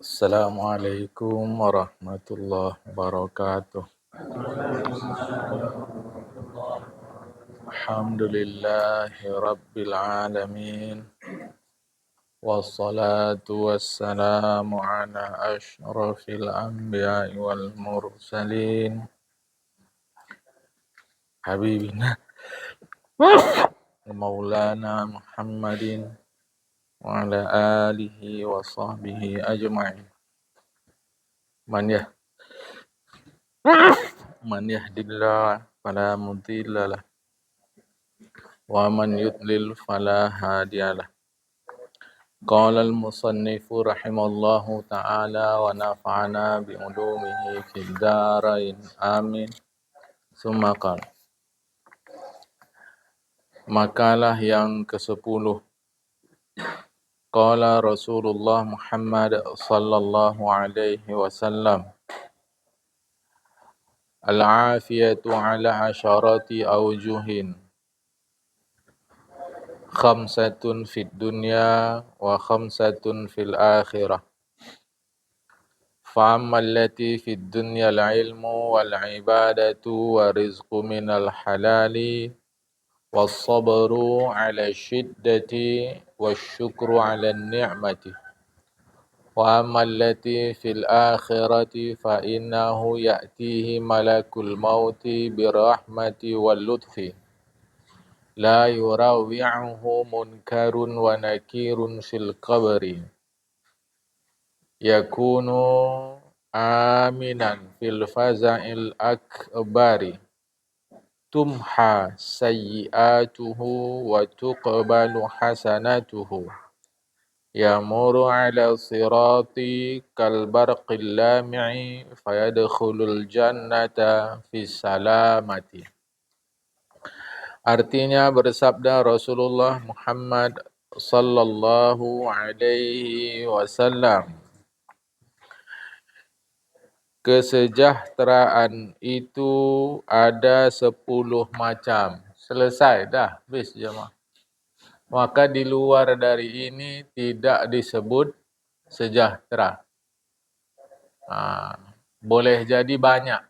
Assalamualaikum warahmatullahi wabarakatuh. Alhamdulillahi rabbil alamin. Wassalatu wassalamu ala asyrafil anbiya'i wal mursalin. Habibina Maulana Muhammadin wa ala alihi wa sahbihi ajma'in. Man yahdillah fala mudilla lah wa man yudlil fala hadiyalah. Qala al-musannifu rahimallahu ta'ala wa nafa'ana bi'ulumihi fid darain amin. Summa qala. Makalah yang ke-10. Qala Rasulullah Muhammad sallallahu alaihi wasallam. Al-afiyatu ala asharati awjuhin. Khamsatun fid dunya wa khamsatun fil akhirah. فأما التي في الدنيا العلم والعبادة والرزق من الحلال والصبر على الشدة والشكر على النعمة. وأما التي في الآخرة فإنه يأتيه ملك الموت بالرحمة واللطف لا يروعه منكر ونكير في القبر yakunu aminan fil faza'il akbari tumha sayyi'atuhu wa tuqbalu hasanatuhu yamuru ala sirati kal barqil lami'i fayadkhulul jannata fis salamati. Artinya bersabda Rasulullah Muhammad sallallahu alaihi wasallam, kesejahteraan itu ada 10 macam. Selesai dah, habis jemaah. Maka di luar dari ini tidak disebut sejahtera. Boleh jadi banyak,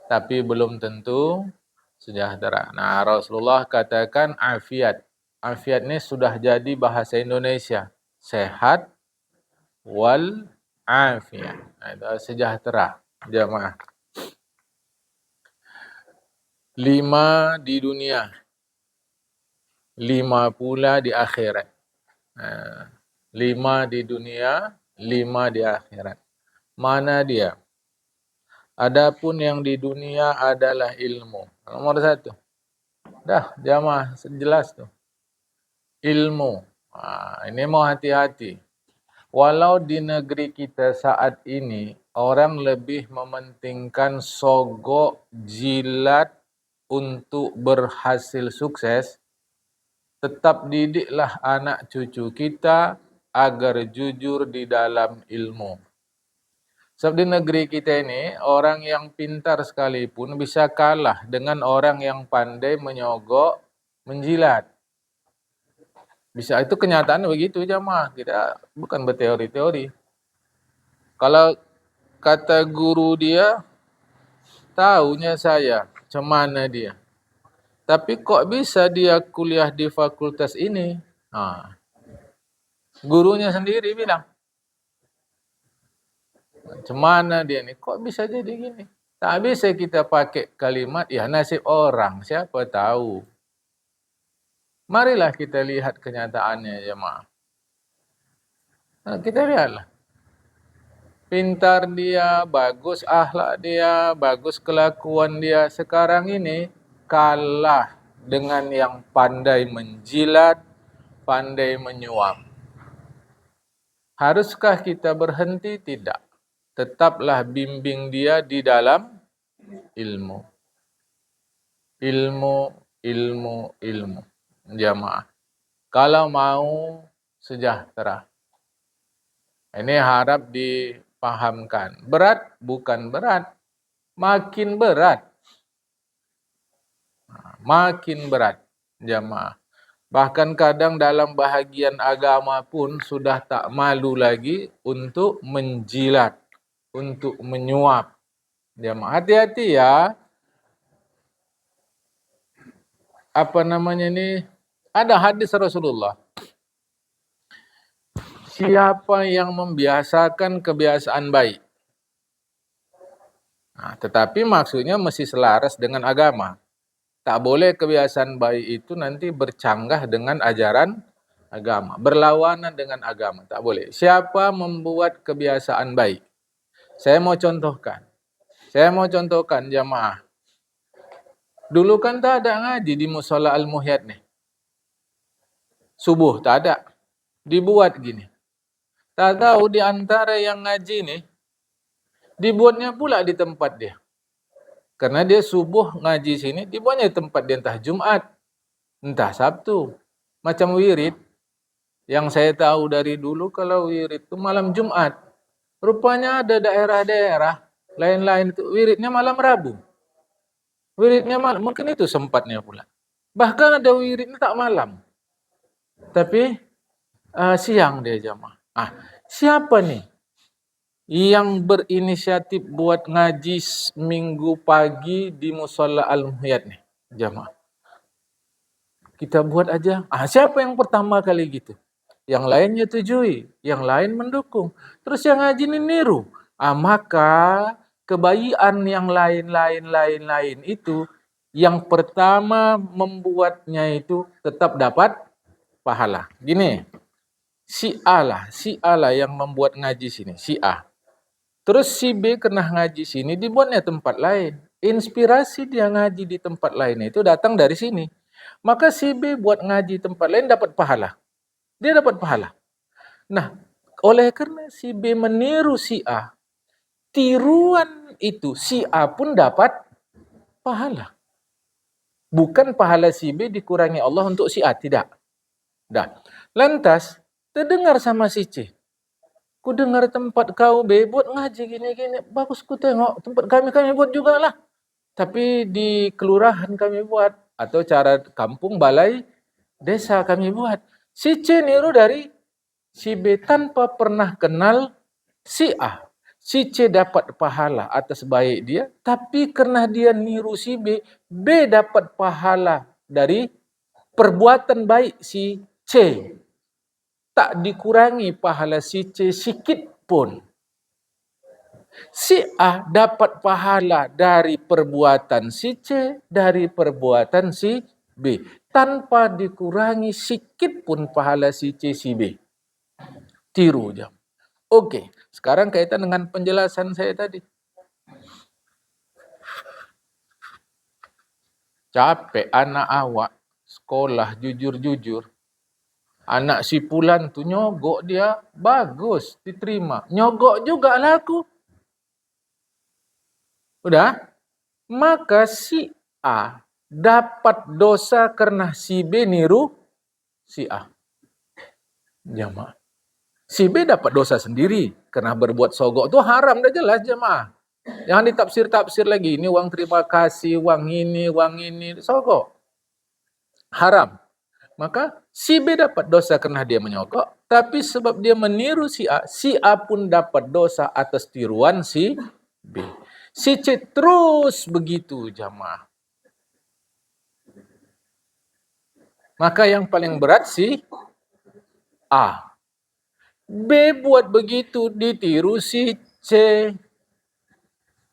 tapi belum tentu sejahtera. Nah, Rasulullah katakan afiat. Afiat ini sudah jadi bahasa Indonesia. Sehat wal afiat. Itu sejahtera, jemaah. 5 di dunia, 5 pula di akhirat. 5 di dunia, 5 di akhirat. Mana dia? Adapun yang di dunia adalah ilmu. Nomor 1. Dah, jamaah, jelas tuh. Ilmu. Ini mau hati-hati. Walau di negeri kita saat ini, orang lebih mementingkan sogok, jilat untuk berhasil sukses, tetap didiklah anak cucu kita agar jujur di dalam ilmu. Sebab di negeri kita ini, orang yang pintar sekalipun bisa kalah dengan orang yang pandai menyogok, menjilat. Bisa, itu kenyataan begitu jemaah. Kita bukan berteori-teori. Kalau kata guru dia, taunya saya, macam mana dia. Tapi kok bisa dia kuliah di fakultas ini? Gurunya sendiri bilang, macam mana dia ni? Kok bisa jadi gini? Tak bisa kita pakai kalimat, ya nasib orang, siapa tahu. Marilah kita lihat kenyataannya, jemaah. Kita lihatlah. Pintar dia, bagus akhlak dia, bagus kelakuan dia. Sekarang ini kalah dengan yang pandai menjilat, pandai menyuap. Haruskah kita berhenti? Tidak. Tetaplah bimbing dia di dalam ilmu. Ilmu. Jamaah. Kalau mau sejahtera. Ini harap dipahamkan. Berat? Bukan berat. Makin berat. Makin berat. Jamaah. Bahkan kadang dalam bahagian agama pun sudah tak malu lagi untuk menjilat, untuk menyuap. Jamaah, hati-hati ya. Apa namanya ini? Ada hadis Rasulullah. Siapa yang membiasakan kebiasaan baik. Nah, tetapi maksudnya mesti selaras dengan agama. Tak boleh kebiasaan baik itu nanti bercanggah dengan ajaran agama. Berlawanan dengan agama. Tak boleh. Siapa membuat kebiasaan baik. Saya mau contohkan jamaah. Dulu kan tak ada ngaji di Mushola Al-Muhyad nih. Subuh tak ada. Dibuat gini. Tak tahu di antara yang ngaji nih, dibuatnya pula di tempat dia. Karena dia subuh ngaji sini, dibuatnya di tempat dia entah Jumat, entah Sabtu. Macam wirid. Yang saya tahu dari dulu kalau wirid itu malam Jumat. Rupanya ada daerah-daerah lain-lain itu wiridnya malam Rabu. Wiridnya malam, mungkin itu sempatnya pula. Bahkan ada wiridnya tak malam. Tapi siang dia jamaah. Siapa nih yang berinisiatif buat ngaji minggu pagi di Mushola Al-Muhyad nih jamaah? Kita buat aja. Siapa yang pertama kali gitu? Yang lain nyetujui, yang lain mendukung. Terus yang ngaji ini niru. Maka kebaikan yang lain itu, yang pertama membuatnya itu tetap dapat pahala. Gini, si A lah yang membuat ngaji sini, si A. Terus si B kena ngaji sini, dibuatnya tempat lain. Inspirasi dia ngaji di tempat lain itu datang dari sini. Maka si B buat ngaji tempat lain dapat pahala. Dia dapat pahala. Nah, oleh karena si B meniru si A, tiruan itu si A pun dapat pahala. Bukan pahala si B dikurangi Allah untuk si A, tidak. Dah. Lantas, terdengar sama si C. Ku dengar tempat kau B buat ngaji gini-gini. Bagus ku tengok. Tempat kami buat juga lah. Tapi di kelurahan kami buat. Atau cara kampung balai desa kami buat. Si C niru dari si B tanpa pernah kenal si A. Si C dapat pahala atas baik dia. Tapi karena dia niru si B, B dapat pahala dari perbuatan baik si C. Tak dikurangi pahala si C sikit pun. Si A dapat pahala dari perbuatan si C, dari perbuatan si B. Tanpa dikurangi sikit pun pahala si C, si B. Tiru jam. Oke, sekarang kaitan dengan penjelasan saya tadi. Capek anak awak, sekolah jujur-jujur. Anak si Pulan tu nyogok dia, bagus, diterima. Nyogok juga lah aku. Udah? Maka si A dapat dosa karena si B niru si A. Jamaah. Si B dapat dosa sendiri karena berbuat sogok itu haram, dah jelas jamaah. Jangan ditafsir-tafsir lagi, ini uang terima kasih, uang ini, sogok. Haram. Maka si B dapat dosa karena dia menyogok, tapi sebab dia meniru si A pun dapat dosa atas tiruan si B. Si C terus begitu jamaah. Maka yang paling berat si A. B buat begitu ditiru si C.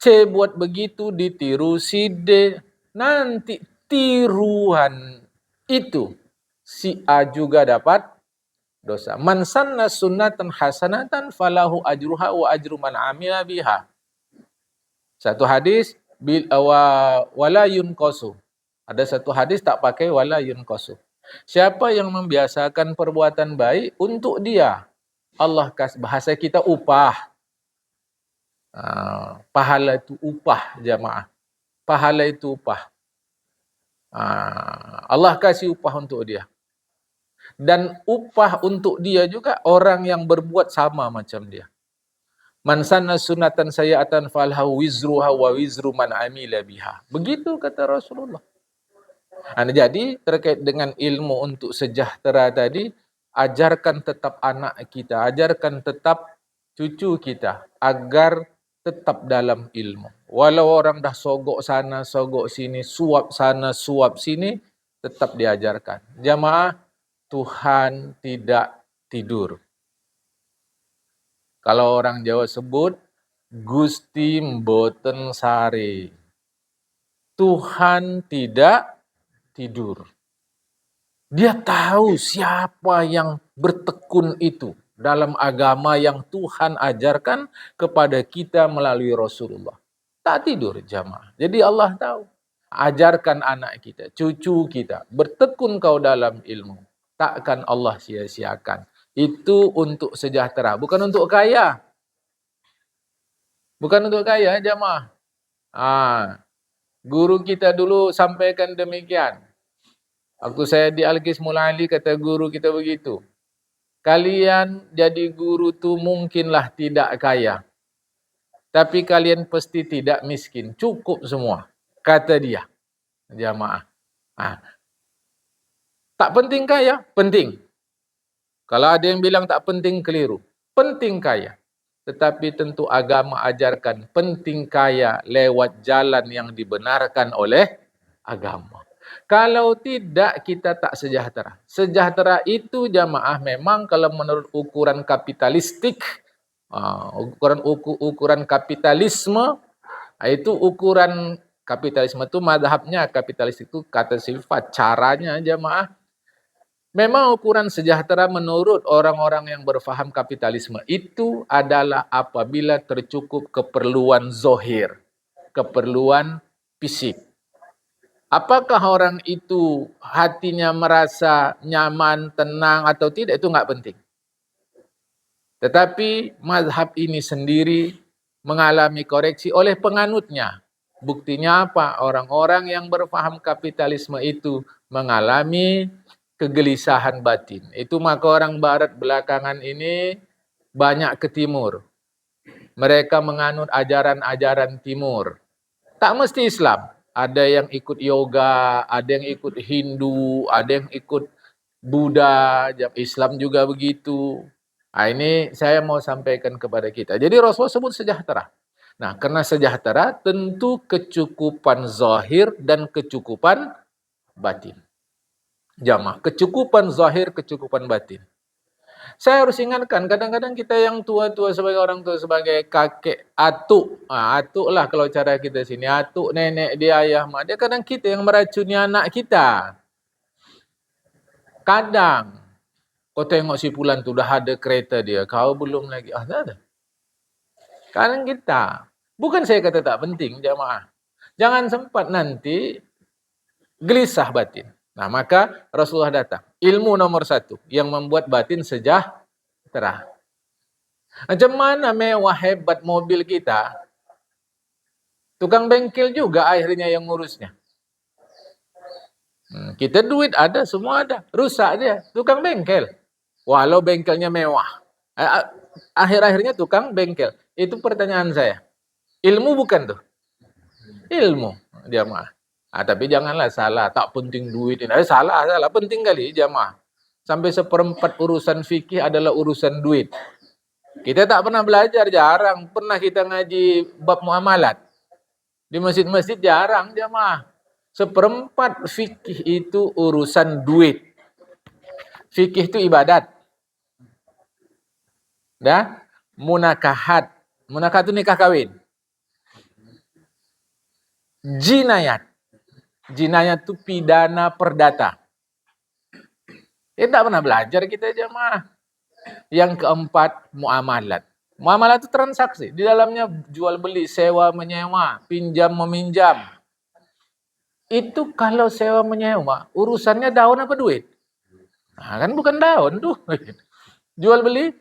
C buat begitu ditiru si D. Nanti tiruan itu si A juga dapat dosa. Man sanna sunnatan hasanatan falahu ajruha wa ajru man amila biha. Satu hadis wala yunqasu. Ada satu hadis tak pakai wala yunqasu. Siapa yang membiasakan perbuatan baik untuk dia, Allah kasih, bahasa kita upah. Pahala itu upah jamaah. Pahala itu upah. Allah kasih upah untuk dia. Dan upah untuk dia juga orang yang berbuat sama macam dia. Man sanna sunatan sayyatan falhu wizruha wa wizru man amila biha. Begitu kata Rasulullah. Jadi terkait dengan ilmu untuk sejahtera tadi, ajarkan tetap anak kita, ajarkan tetap cucu kita agar tetap dalam ilmu. Walau orang dah sogok sana, sogok sini, suap sana, suap sini, tetap diajarkan. Jamaah, Tuhan tidak tidur. Kalau orang Jawa sebut, Gusti mboten sare. Tuhan tidak tidur. Dia tahu siapa yang bertekun itu dalam agama yang Tuhan ajarkan kepada kita melalui Rasulullah. Tak tidur jamaah. Jadi Allah tahu. Ajarkan anak kita, cucu kita, bertekun kau dalam ilmu. Takkan Allah sia-siakan. Itu untuk sejahtera, bukan untuk kaya. Bukan untuk kaya jamaah. Guru kita dulu sampaikan demikian. Waktu saya di Al-Qismul Ali kata guru kita begitu. Kalian jadi guru tu mungkinlah tidak kaya. Tapi kalian pasti tidak miskin. Cukup semua. Kata dia. Jamaah. Tak penting kaya? Penting. Kalau ada yang bilang tak penting, keliru. Penting kaya. Tetapi tentu agama ajarkan penting kaya lewat jalan yang dibenarkan oleh agama. Kalau tidak, kita tak sejahtera. Sejahtera itu jamaah memang kalau menurut ukuran kapitalistik, ukuran kapitalisme, itu ukuran kapitalisme itu madhabnya kapitalistik itu kata sifat, caranya jamaah. Memang ukuran sejahtera menurut orang-orang yang berfaham kapitalisme itu adalah apabila tercukup keperluan zohir, keperluan fisik. Apakah orang itu hatinya merasa nyaman, tenang atau tidak, itu enggak penting. Tetapi mazhab ini sendiri mengalami koreksi oleh penganutnya. Buktinya apa? Orang-orang yang berfaham kapitalisme itu mengalami kegelisahan batin. Itu maka orang barat belakangan ini banyak ke timur. Mereka menganut ajaran-ajaran timur. Tak mesti Islam. Ada yang ikut yoga, ada yang ikut Hindu, ada yang ikut Buddha, Islam juga begitu. Ini saya mau sampaikan kepada kita. Jadi Rasulullah sebut sejahtera. Nah, karena sejahtera tentu kecukupan zahir dan kecukupan batin. Jamaah, kecukupan zahir, kecukupan batin. Saya harus ingatkan, kadang-kadang kita yang tua-tua sebagai orang tua, sebagai kakek, atuk. Atuk lah kalau cara kita sini. Atuk, nenek dia, ayah, mak dia. Kadang kita yang meracuni anak kita. Kadang, kau tengok si Fulan tu dah ada kereta dia. Kau belum lagi. Tak ada. Kadang kita. Bukan saya kata tak penting, jamaah. Jangan sempat nanti gelisah batin. Nah, maka Rasulullah datang. Ilmu nomor 1 yang membuat batin sejahtera. Macam mana mewah hebat mobil kita, tukang bengkel juga akhirnya yang ngurusnya. Kita duit ada, semua ada. Rusak dia, tukang bengkel. Walau bengkelnya mewah. Akhir-akhirnya tukang bengkel. Itu pertanyaan saya. Ilmu bukan tuh? Ilmu, jamaah. Tapi janganlah salah, tak penting duit ini. Salah, penting kali jamaah. Sampai 1/4 urusan fikih adalah urusan duit. Kita tak pernah belajar, jarang. Pernah kita ngaji bab muamalat. Di masjid-masjid jarang jamaah. 1/4 fikih itu urusan duit. Fikih itu ibadat. Dah? Munakahat. Munakahat itu nikah kawin. Jinayat. Jinayat itu pidana perdata. Kita tak pernah belajar kita jamaah. Yang keempat, muamalat. Muamalat itu transaksi. Di dalamnya jual beli, sewa menyewa, pinjam meminjam. Itu kalau sewa menyewa, urusannya daun apa duit? Kan bukan daun, duit. Jual beli,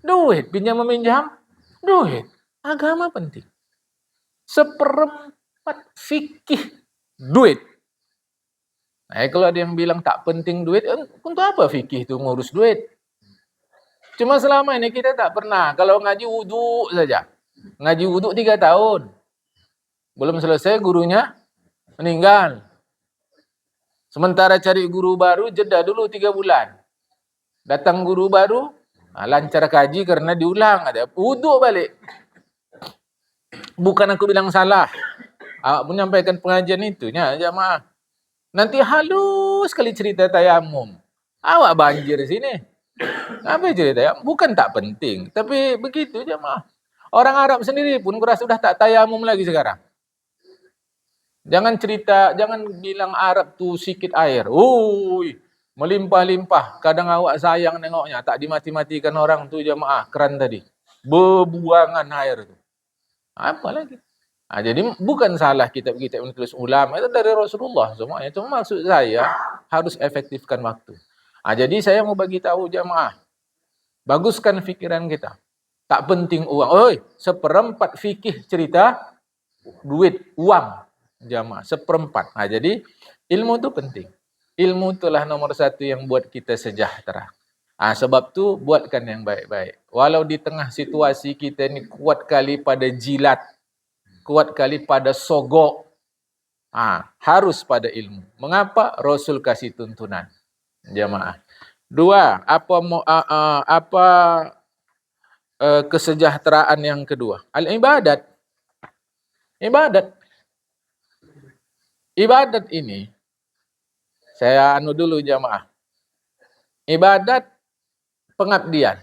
duit. Pinjam meminjam, duit. Agama penting. 1/4 fikih, duit. Kalau ada yang bilang tak penting duit, untuk apa fikih itu ngurus duit? Cuma selama ini kita tak pernah. Kalau ngaji wudhu saja. Ngaji wudhu 3 tahun. Belum selesai gurunya meninggal. Sementara cari guru baru, jeda dulu 3 bulan. Datang guru baru, lancar kaji karena diulang. Ada wuduk balik. Bukan aku bilang salah. Awak menyampaikan pengajian itu, jamaah. Nanti halus sekali cerita tayamum. Awak banjir sini. Apa cerita ya? Bukan tak penting. Tapi begitu jamaah. Orang Arab sendiri pun kurasa sudah tak tayamum lagi sekarang. Jangan cerita, jangan bilang Arab tu sikit air. Ui, melimpah-limpah. Kadang awak sayang nengoknya. Tak dimati-matikan orang tu jamaah. Keran tadi. Berbuangan air tu. Apa lagi? Jadi bukan salah kitab-kitab yang ditulis ulama. Itu dari Rasulullah semuanya. Cuma maksud saya harus efektifkan waktu. Jadi saya mau bagi tahu jamaah. Baguskan fikiran kita. Tak penting uang. Oi, 1/4 fikih cerita duit, uang. Jamaah, 1/4. Jadi ilmu itu penting. Ilmu itulah nomor 1 yang buat kita sejahtera. Sebab tu buatkan yang baik-baik. Walau di tengah situasi kita ni kuat kali pada jilat, kuat kali pada sogok, harus pada ilmu. Mengapa? Rasul kasih tuntunan. Jamaah. 2, kesejahteraan yang kedua? Al-ibadat. Ibadat ini, saya dulu jamaah. Ibadat pengabdian.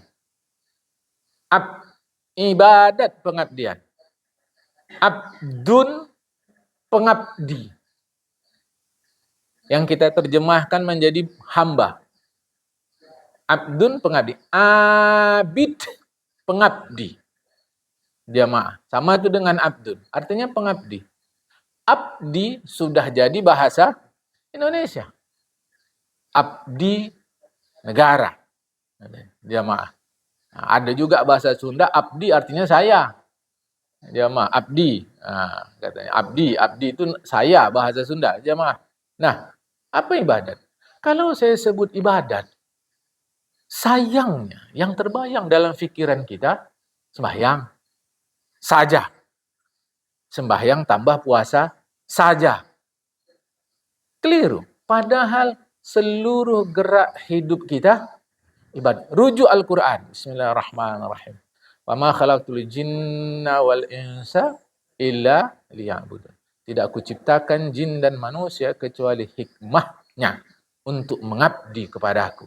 Ibadat pengabdian. Abdun pengabdi. Yang kita terjemahkan menjadi hamba. Abdun pengabdi. Abid pengabdi. Jamaah. Sama itu dengan abdun. Artinya pengabdi. Abdi sudah jadi bahasa Indonesia. Abdi negara. Jamaah. Ada juga bahasa Sunda, abdi artinya saya. Jamaah, abdi. Katanya abdi itu saya, bahasa Sunda. Jamaah. Nah, apa ibadat? Kalau saya sebut ibadat, sayangnya yang terbayang dalam pikiran kita, sembahyang saja. Sembahyang tambah puasa saja. Keliru. Padahal seluruh gerak hidup kita ibadat. Rujuk Al-Quran. Bismillahirrahmanirrahim. Wa ma khalaqtul jinna wal insa illa liya'budun. Tidak aku ciptakan jin dan manusia kecuali hikmahnya untuk mengabdi kepada aku.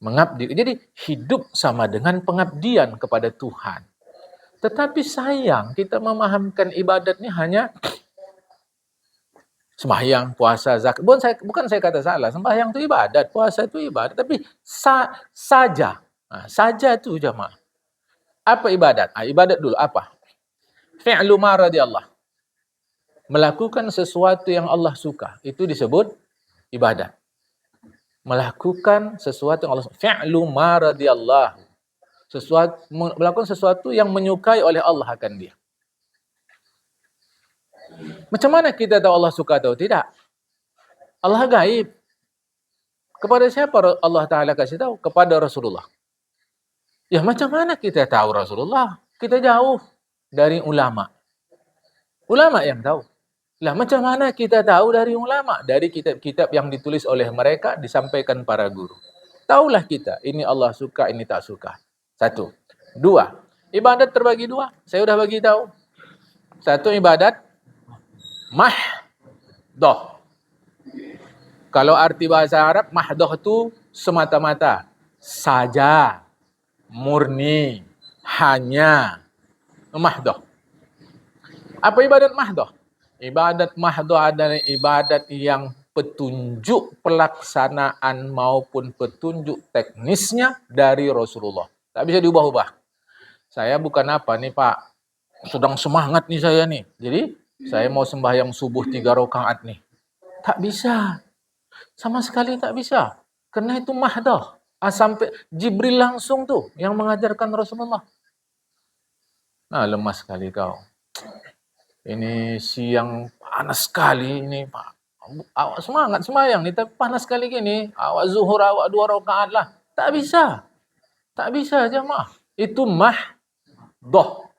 Mengabdi. Jadi hidup sama dengan pengabdian kepada Tuhan. Tetapi sayang kita memahamkan ibadat ini hanya sembahyang, puasa, zakat. Bukan saya kata salah. Sembahyang itu ibadat, puasa itu ibadat. Tapi saja. Saja itu jamaah. Apa ibadat? Ibadat dulu apa? Fi'lu ma radiyallah. Melakukan sesuatu yang Allah suka. Itu disebut ibadat. Melakukan sesuatu yang Allah suka. Fi'lu ma radiyallah. Melakukan sesuatu yang menyukai oleh Allah akan dia. Macam mana kita tahu Allah suka atau tidak? Allah gaib. Kepada siapa Allah Ta'ala kasih tahu? Kepada Rasulullah. Ya macam mana kita tahu Rasulullah? Kita jauh dari ulama. Ulama yang tahu. Lah macam mana kita tahu dari ulama? Dari kitab-kitab yang ditulis oleh mereka, disampaikan para guru. Taulah kita, ini Allah suka, ini tak suka. 1. 2. Ibadat terbagi 2. Saya sudah bagi tahu. 1 ibadat mahdoh. Kalau arti bahasa Arab, mahdoh itu semata-mata. Saja. Murni. Hanya. Mahdoh. Apa ibadat mahdoh? Ibadat mahdoh adalah ibadat yang petunjuk pelaksanaan maupun petunjuk teknisnya dari Rasulullah. Tak bisa diubah-ubah. Saya bukan apa nih Pak, sedang semangat nih saya nih. Jadi saya mau sembahyang subuh 3 rakaat nih. Tak bisa. Sama sekali tak bisa. Karena itu mahdoh. Sampai Jibril langsung tuh yang mengajarkan Rasulullah. Lemas sekali kau. Ini siang panas sekali ini Pak. Awak semangat sembahyang nih, tapi panas sekali gini. Awak zuhur, awak 2 rakaat lah. Tak bisa. Tak bisa jemaah. Itu mahdoh.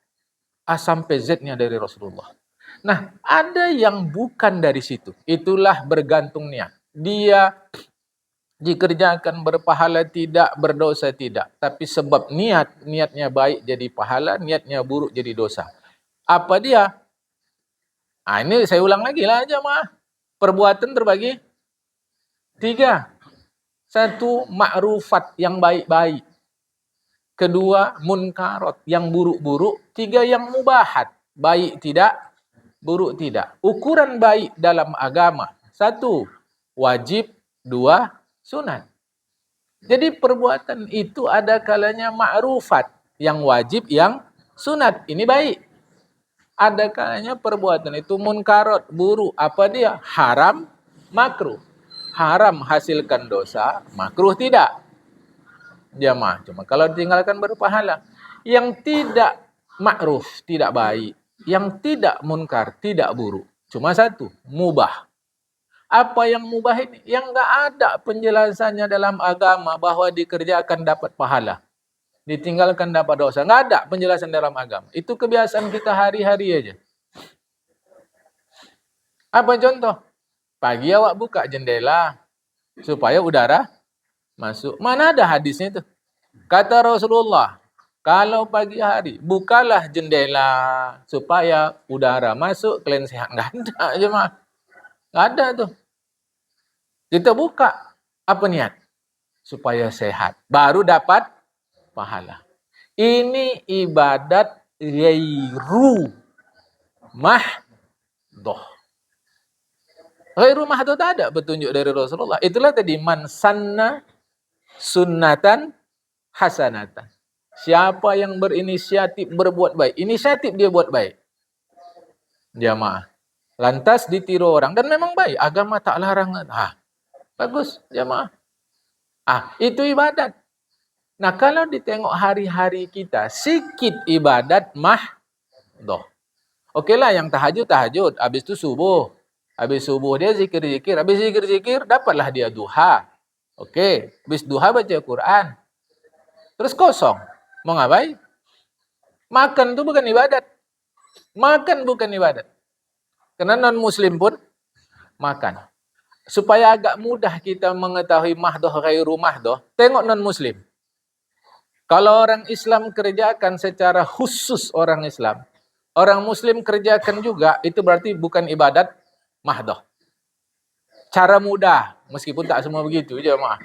Sampai Z-nya dari Rasulullah. Nah, ada yang bukan dari situ. Itulah bergantung niat. dia dikerjakan berpahala tidak, berdosa tidak. Tapi sebab niatnya baik jadi pahala, niatnya buruk jadi dosa. Apa dia? Ini saya ulang lagi lah jamaah. Perbuatan terbagi 3. 1, ma'rufat yang baik-baik. 2, munkarat yang buruk-buruk. 3, yang mubahat. Baik tidak, buruk tidak. Ukuran baik dalam agama. 1, wajib. 2, sunat. Jadi perbuatan itu ada kalanya ma'rufat. Yang wajib, yang sunat. Ini baik. Ada kalanya perbuatan itu munkarat, buruk. Apa dia? Haram, makruh. Haram hasilkan dosa, makruh tidak. Jamaah. Cuma kalau ditinggalkan berpahala. Yang tidak ma'ruf, tidak baik. Yang tidak munkar, tidak buruk. Cuma 1, mubah. Apa yang mubah ini? Yang enggak ada penjelasannya dalam agama bahwa dikerjakan dapat pahala. Ditinggalkan dapat dosa. Enggak ada penjelasan dalam agama. Itu kebiasaan kita hari-hari aja. Apa contoh? Pagi awak buka jendela supaya udara masuk. Mana ada hadisnya itu? Kata Rasulullah, kalau pagi hari bukalah jendela supaya udara masuk, kalian sehat. Enggak ada aja mah. Enggak ada tuh. Kita buka. Apa niat? Supaya sehat. Baru dapat pahala. Ini ibadat ghairu mahdoh. Ghairu mahdoh tak ada petunjuk dari Rasulullah. Itulah tadi man sanna sunnatan hasanatan. Siapa yang berinisiatif berbuat baik. Inisiatif dia buat baik. Jamaah. Lantas ditiru orang. Dan memang baik. Agama tak larang. Bagus jamaah. Itu ibadat. Nah kalau ditengok hari-hari kita. Sikit ibadat mahdoh. Okeylah yang tahajud. Habis itu subuh. Habis subuh dia zikir-zikir. Habis zikir-zikir dapatlah dia duha. Okey. Habis duha baca Quran. Terus kosong. Mau ngapain? Makan itu bukan ibadat. Makan bukan ibadat. Karena non-muslim pun makan. Supaya agak mudah kita mengetahui mahdoh ghairu mahdoh. Tengok non-muslim. Kalau orang Islam kerjakan secara khusus orang Islam. Orang Muslim kerjakan juga. Itu berarti bukan ibadat mahdoh. Cara mudah. Meskipun tak semua begitu. Jemaah.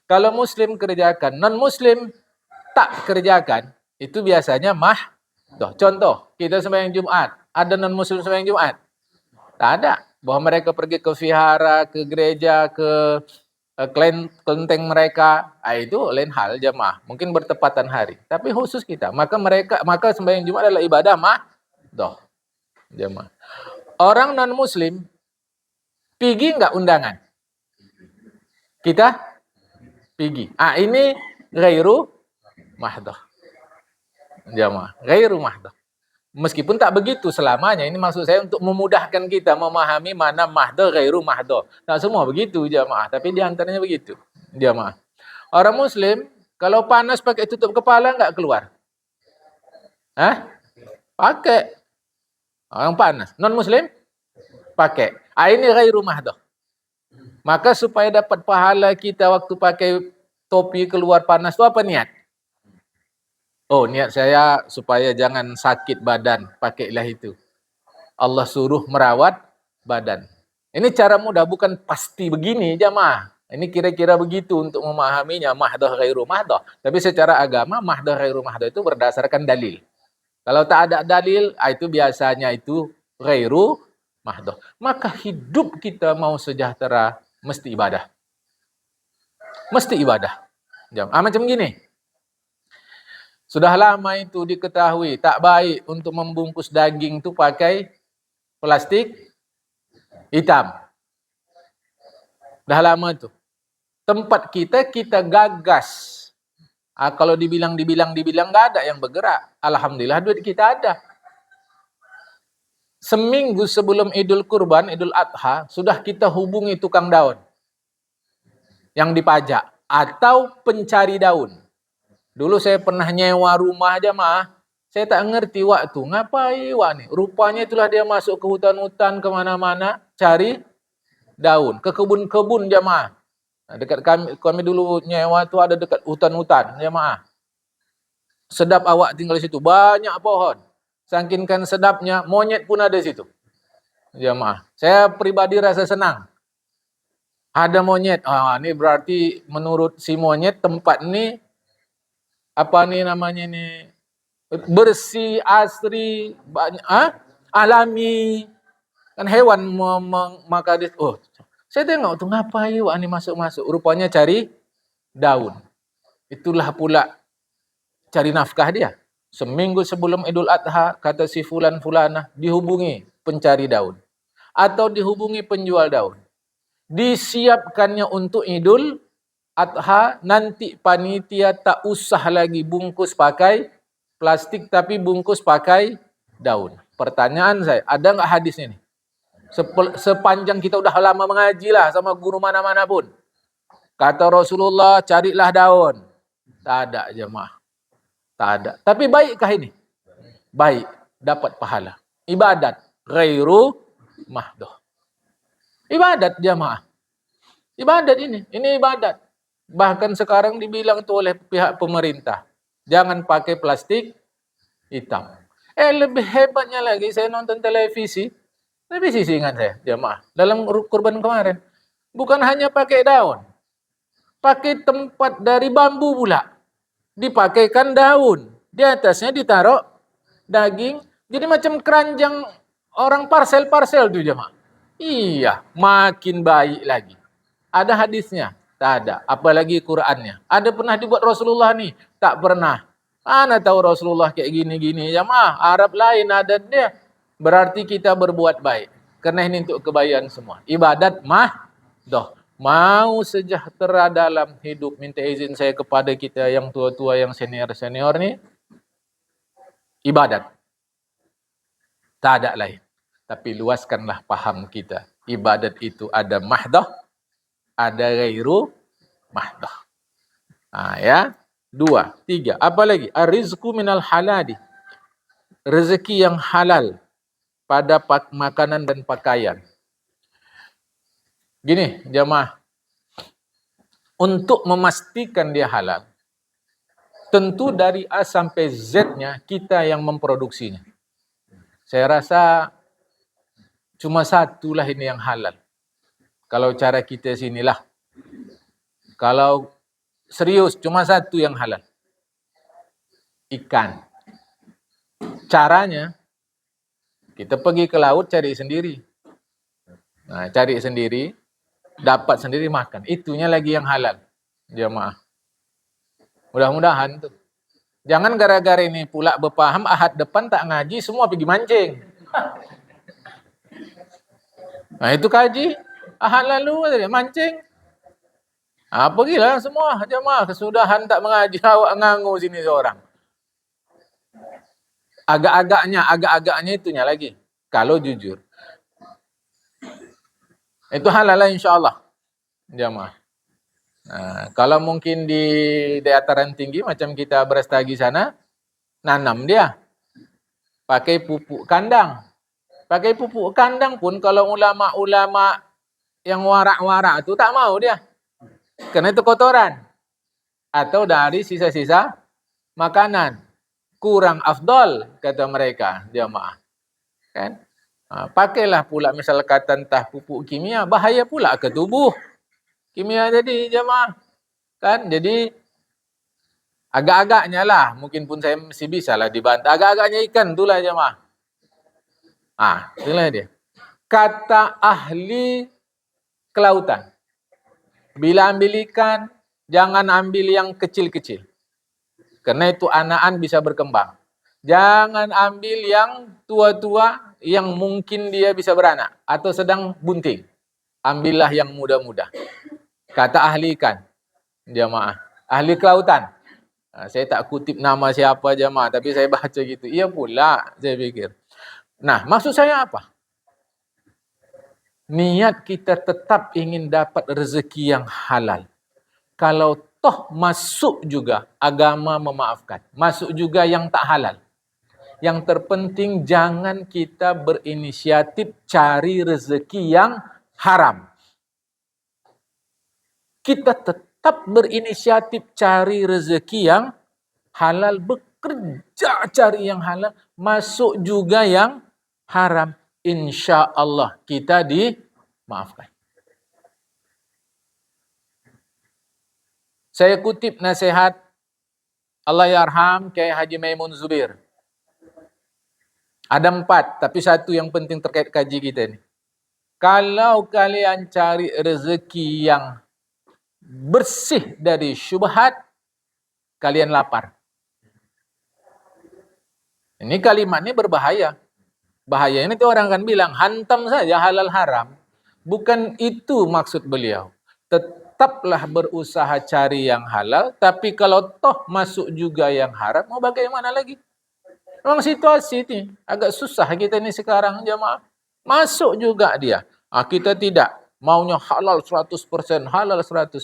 Kalau Muslim kerjakan. Non-Muslim tak kerjakan. Itu biasanya mahdoh. Contoh. Kita sembahyang Jumat. Ada non-Muslim sembahyang Jumat? Tak ada. Bahwa mereka pergi ke vihara, ke gereja, ke kelenteng mereka. Itu lain hal jemaah. Mungkin bertepatan hari. Tapi khusus kita. Maka sembahyang Jumat adalah ibadah mahdoh. Jemaah. Orang non-Muslim pergi enggak undangan? Kita pergi. Ini ghairu mahdoh. Jamaah, ghairu mahdoh. Meskipun tak begitu selamanya. Ini maksud saya untuk memudahkan kita memahami mana mahdoh, ghairu mahdoh. Tak semua begitu jamaah, tapi di antaranya begitu. Jamaah. Orang Muslim kalau panas pakai tutup kepala enggak keluar? Pakai. Orang panas. Non-Muslim pakai. Ini ghairu mahdoh. Maka supaya dapat pahala kita waktu pakai topi keluar panas itu apa niat? Niat saya supaya jangan sakit badan. Pakailah itu. Allah suruh merawat badan. Ini cara mudah, bukan pasti begini jamaah. Ini kira-kira begitu untuk memahaminya mahdoh ghairu mahdoh. Tapi secara agama mahdoh ghairu mahdoh itu berdasarkan dalil. Kalau tak ada dalil, itu biasanya itu ghairu mahdoh. Maka hidup kita mau sejahtera mesti ibadah. Mesti ibadah. Macam gini. Sudah lama itu diketahui tak baik untuk membungkus daging itu pakai plastik hitam. Dah lama itu. Tempat kita gagas. Kalau dibilang nggak ada yang bergerak. Alhamdulillah duit kita ada. Seminggu sebelum Idul Kurban, Idul Adha, sudah kita hubungi tukang daun yang dipajak atau pencari daun. Dulu saya pernah nyewa rumah jamaah. Saya tak ngerti waktu. Ngapain wak ni? Rupanya itulah dia masuk ke hutan-hutan kemana-mana. Cari daun. Ke kebun-kebun jamaah. Dekat kami dulu nyewa tu ada dekat hutan-hutan jamaah. Sedap awak tinggal di situ. Banyak pohon. Saking sedapnya, monyet pun ada di situ. Jamaah. Saya pribadi rasa senang. Ada monyet. Ini berarti menurut si monyet tempat ini apa nih namanya nih? Bersih, asri, banyak alami. Kan hewan maka saya tengok tuh ngapain wak ini masuk-masuk. Rupanya cari daun. Itulah pula cari nafkah dia. Seminggu sebelum Idul Adha, kata si fulan-fulanah, dihubungi pencari daun. Atau dihubungi penjual daun. Disiapkannya untuk Idul Adha, nanti panitia tak usah lagi bungkus pakai plastik, tapi bungkus pakai daun. Pertanyaan saya, ada nggak hadisnya nih? Sepanjang kita udah lama mengaji lah sama guru mana-mana pun. Kata Rasulullah, carilah daun. Tak ada jemaah. Tak ada. Tapi baikkah ini? Baik. Dapat pahala. Ibadat. Ghairu mahdoh. Ibadat jemaah. Ibadat ini. Ini ibadat. Bahkan sekarang dibilang tuh oleh pihak pemerintah. Jangan pakai plastik hitam. Lebih hebatnya lagi, saya nonton televisi. Televisi ingat saya, jemaah. Dalam kurban kemarin. Bukan hanya pakai daun. Pakai tempat dari bambu pula. Dipakaikan daun. Di atasnya ditaruh daging. Jadi macam keranjang orang parsel-parsel tuh jemaah. Iya, makin baik lagi. Ada hadisnya? Tak ada. Apalagi Qur'annya. Ada pernah dibuat Rasulullah nih? Tak pernah. Ana tahu Rasulullah kayak gini-gini. Jemaah, Arab lain adat dia. Berarti kita berbuat baik. Karena ini untuk kebaikan semua. Ibadat mahdoh. Mau sejahtera dalam hidup. Minta izin saya kepada kita yang tua-tua, yang senior-senior nih. Ibadat. Tak ada lain. Tapi luaskanlah paham kita. Ibadat itu ada mahdoh. Ada ghairu mahdoh. Ya. 2, 3. Apa lagi? Ar-rizqu minal halali. Rezeki yang halal. Pada makanan dan pakaian. Gini, jemaah. Untuk memastikan dia halal, tentu dari A sampai Z-nya kita yang memproduksinya. Saya rasa cuma satulah ini yang halal. Kalau cara kita sinilah. Kalau serius, cuma satu yang halal. Ikan. Caranya, kita pergi ke laut cari sendiri. Nah, cari sendiri, dapat sendiri makan. Itunya lagi yang halal. Jemaah. Mudah-mudahan tuh. Jangan gara-gara ini pula berpaham ahad depan tak ngaji, semua pergi mancing. Nah, itu kaji. Ahad lalu mancing. Pergilah semua jemaah. Kesudahan tak mengaji, awak ngangu sini seorang. Agak-agaknya itunya lagi. Kalau jujur. Itu halal lah insyaAllah. Jemaah. Nah, kalau mungkin di dataran tinggi macam kita Brastagi sana, nanam dia. Pakai pupuk kandang. Pakai pupuk kandang pun kalau ulama-ulama yang warak-warak itu tak mau dia. Karena itu kotoran. Atau dari sisa-sisa makanan. Kurang afdol, kata mereka, jemaah. Kan? Pakailah pula misal kata entah pupuk kimia, bahaya pula ke tubuh. Kimia jadi, jemaah. Kan? Jadi, agak-agaknya lah, mungkin pun saya masih bisa lah dibantah. Agak-agaknya ikan, itulah jemaah. Itulah dia. Kata ahli kelautan. Bila ambil ikan, jangan ambil yang kecil-kecil. Karena itu anaan bisa berkembang. Jangan ambil yang tua-tua yang mungkin dia bisa beranak. Atau sedang bunting. Ambillah yang muda-muda. Kata ahli ikan. Jamaah. Ahli kelautan. Saya tak kutip nama siapa jamaah. Tapi saya baca gitu. Iya pula saya pikir. Nah, maksud saya apa? Niat kita tetap ingin dapat rezeki yang halal. Kalau toh masuk juga agama memaafkan. Masuk juga yang tak halal. Yang terpenting jangan kita berinisiatif cari rezeki yang haram. kita tetap berinisiatif cari rezeki yang halal, bekerja cari yang halal, masuk juga yang haram. Insya Allah kita dimaafkan. Saya kutip nasihat Allahyarham Kiai Haji Maimun Zubir. Ada 4, tapi satu yang penting terkait kaji kita ini. Kalau kalian cari rezeki yang bersih dari syubhat, kalian lapar. Ini kalimat ini berbahaya. Bahaya ini orang akan bilang, hantam saja halal haram. Bukan itu maksud beliau. Tetaplah berusaha cari yang halal, tapi kalau toh masuk juga yang haram, mau bagaimana lagi? Memang situasi ini agak susah kita ini sekarang, jemaah. Masuk juga dia. Kita tidak. Maunya halal 100%, halal 100%.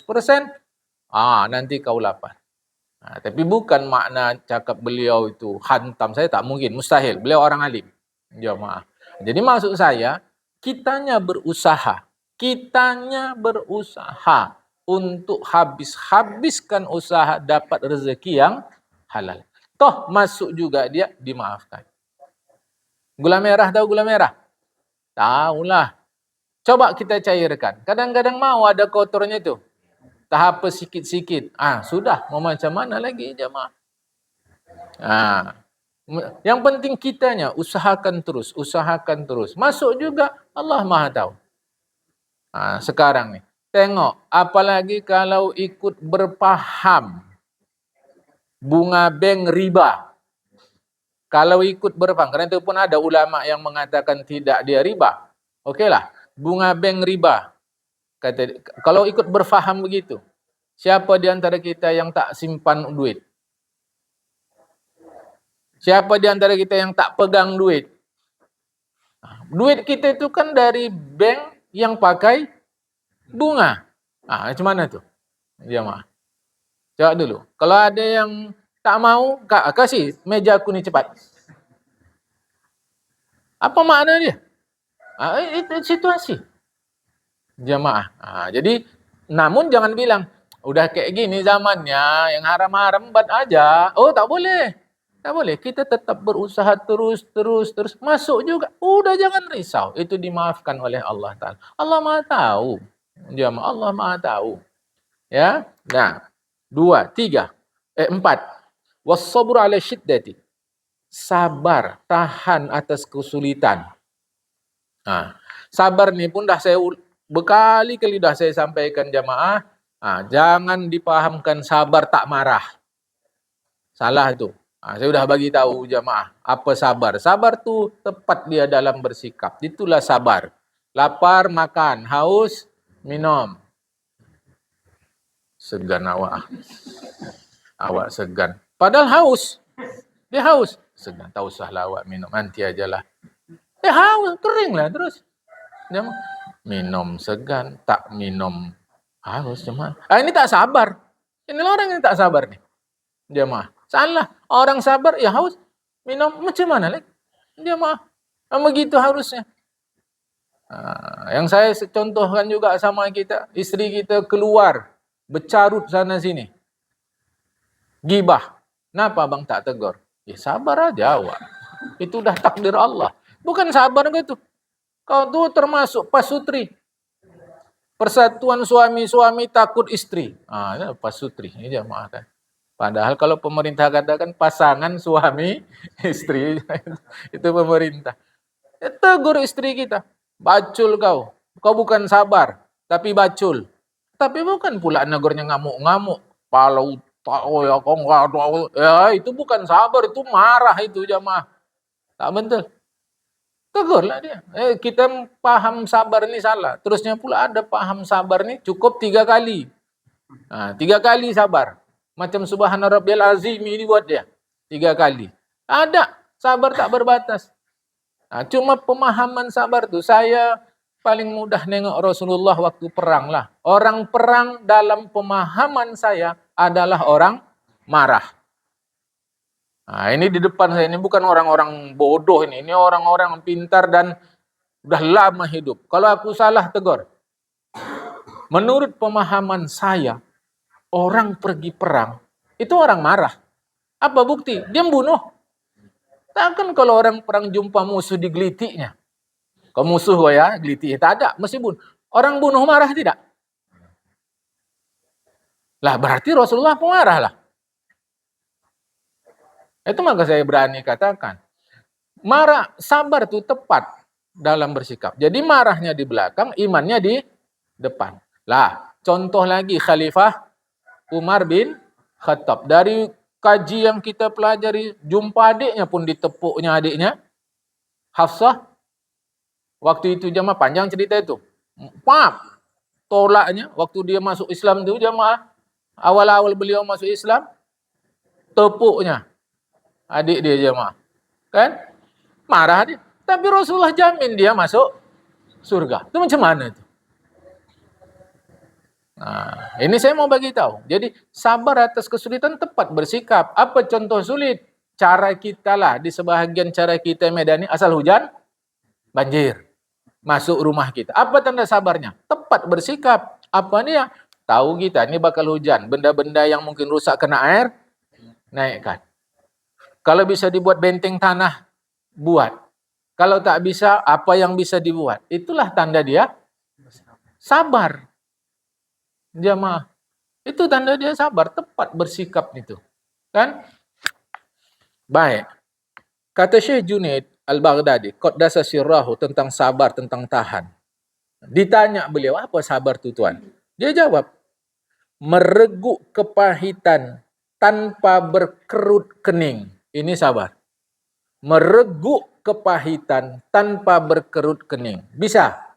Nanti kau lapar. Tapi bukan makna cakap beliau itu hantam. Saya tak mungkin, mustahil. Beliau orang alim. Jemaah. Jadi maksud saya, kitanya berusaha untuk habiskan usaha dapat rezeki yang halal. Toh masuk juga dia dimaafkan. Gula merah, tahu gula merah? Tahulah. Coba kita cairkan. Kadang-kadang mau ada kotornya itu. Tahap sikit-sikit. Sudah, mau macam mana lagi jemaah? Yang penting kitanya usahakan terus. Masuk juga, Allah Maha tahu. Sekarang nih, tengok, apalagi kalau ikut berpaham bunga bank riba. Kalau ikut berpaham, karena itu pun ada ulama yang mengatakan tidak dia riba. Okeylah, bunga bank riba. Kalau ikut berfaham begitu, siapa di antara kita yang tak simpan duit? Siapa di antara kita yang tak pegang duit? Duit kita itu kan dari bank yang pakai bunga. Macam mana tu? Jemaah. Coba dulu. Kalau ada yang tak mau, kasih meja aku ni cepat. Apa makna dia? Itu situasi. Jemaah. Jadi, namun jangan bilang, udah kayak gini zamannya, yang haram-haram buat aja. Tak boleh. Tak boleh. Kita tetap berusaha terus. Masuk juga. Udah jangan risau. Itu dimaafkan oleh Allah Ta'ala. Allah Maha tahu. Jemaah, Allah Maha tahu. Ya. Nah. 4. Was-sabru ala syiddati. Sabar, tahan atas kesulitan. Sabar ni pun dah saya berkali-kali dah saya sampaikan jemaah. Jangan dipahamkan sabar tak marah. Salah itu. Saya sudah bagi tahu jemaah apa sabar. Sabar tu tepat dia dalam bersikap. Itulah sabar. Lapar makan, haus minum. Segan awak. Awak segan. Padahal haus. Dia haus. Segan. Tak usahlah awak minum. Nanti ajalah. Dia haus. Keringlah terus. Dia minum segan. Tak minum haus. Ini tak sabar. Ini orang yang tak sabar ni. Jemaah. Salah. Orang sabar, ya haus. Minum. Macam mana lagi? Jemaah. Begitu harusnya. Yang saya contohkan juga sama kita. Isteri kita keluar. Bercarut sana sini. Gibah. Kenapa abang tak tegur? Sabar aja awak. Itu dah takdir Allah. Bukan sabar gitu. Kau tu termasuk pasutri. Persatuan suami-suami takut istri. Pasutri. Ini jemaah kan. Padahal kalau pemerintah katakan pasangan suami istri. Itu pemerintah. Tegur istri kita. Bacul kau. Kau bukan sabar. Tapi bacul. Tapi bukan pula negornya ngamuk-ngamuk. Palau tahu ya kau enggak tahu. Itu bukan sabar. Itu marah itu jemaah. Tak betul. Tegurlah dia. Kita paham sabar ni salah. Terusnya pula ada paham sabar ni cukup 3 kali. 3 kali sabar. Macam subhana rabbiyal azim ini buat dia. 3 kali. Ada. Sabar tak berbatas. Cuma pemahaman sabar tu saya paling mudah nengok Rasulullah waktu perang lah. Orang perang dalam pemahaman saya adalah orang marah. Ini di depan saya, ini bukan orang-orang bodoh ini. Ini orang-orang pintar dan udah lama hidup. Kalau aku salah, tegur. Menurut pemahaman saya, orang pergi perang, itu orang marah. Apa bukti? Dia membunuh. Takkan kalau orang perang jumpa musuh di gelitiknya. Kalau musuh ya, gelitik tak ada, mesti bunuh. Orang bunuh marah tidak? Lah berarti Rasulullah pemarah lah. Itu maka saya berani katakan. Marah, sabar itu tepat dalam bersikap. Jadi marahnya di belakang, imannya di depan. Lah, contoh lagi Khalifah Umar bin Khattab. Dari kaji yang kita pelajari, jumpa adiknya pun ditepuknya adiknya. Hafsah. Waktu itu jamaah panjang cerita itu. Pap, tolaknya. Waktu dia masuk Islam itu jamaah. Awal-awal beliau masuk Islam, tepuknya adik dia jamaah. Kan? Marah dia. Tapi Rasulullah jamin dia masuk surga. Itu macam mana itu? Nah, ini saya mau bagi tahu. Jadi sabar atas kesulitan, tepat bersikap. Apa contoh sulit? Cara kita lah, di sebahagian cara kita medani, asal hujan, banjir. Masuk rumah kita. Apa tanda sabarnya? Tepat bersikap. Apa nih ya? Tahu kita, ini bakal hujan. Benda-benda yang mungkin rusak kena air, naikkan. Kalau bisa dibuat benteng tanah, buat. Kalau tak bisa, apa yang bisa dibuat? Itulah tanda dia sabar. Jamaah. Itu tanda dia sabar, tepat bersikap itu. Kan? Baik. Kata Syekh Junaid Al-Baghdadi, Qaddasa sirrahu, tentang sabar, tentang tahan. Ditanya beliau, apa sabar itu Tuan? Dia jawab, mereguk kepahitan tanpa berkerut kening. Ini sabar. Mereguk kepahitan tanpa berkerut kening. Bisa?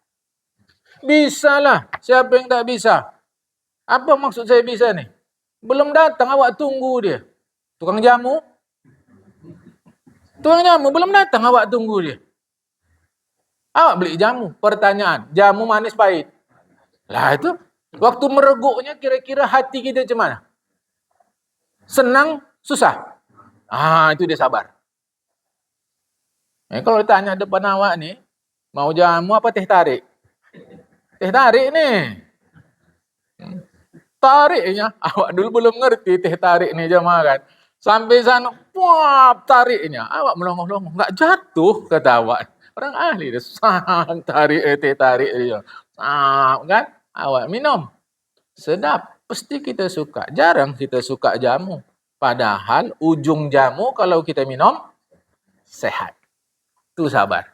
Bisalah. Siapa yang tak bisa? Apa maksud saya bisa nih? Belum datang, awak tunggu dia. Tukang jamu? Tukang jamu belum datang, awak tunggu dia. Awak beli jamu. Pertanyaan, jamu manis pahit? Lah itu, waktu mereguknya kira-kira hati kita macam mana? Senang, susah? Itu dia sabar. Kalau ditanya depan awak nih, mau jamu apa teh tarik? Teh tarik nih. Tariknya, awak dulu belum ngerti teh tarik nih jemaah kan. Sampai sana, wah tariknya. Awak melongoh-longoh, nggak jatuh kata awak. Orang ahli dia, tarik teh tarik dia. Kan? Awak minum. Sedap, pasti kita suka. Jarang kita suka jamu. Padahal ujung jamu kalau kita minum, sehat. Itu sabar.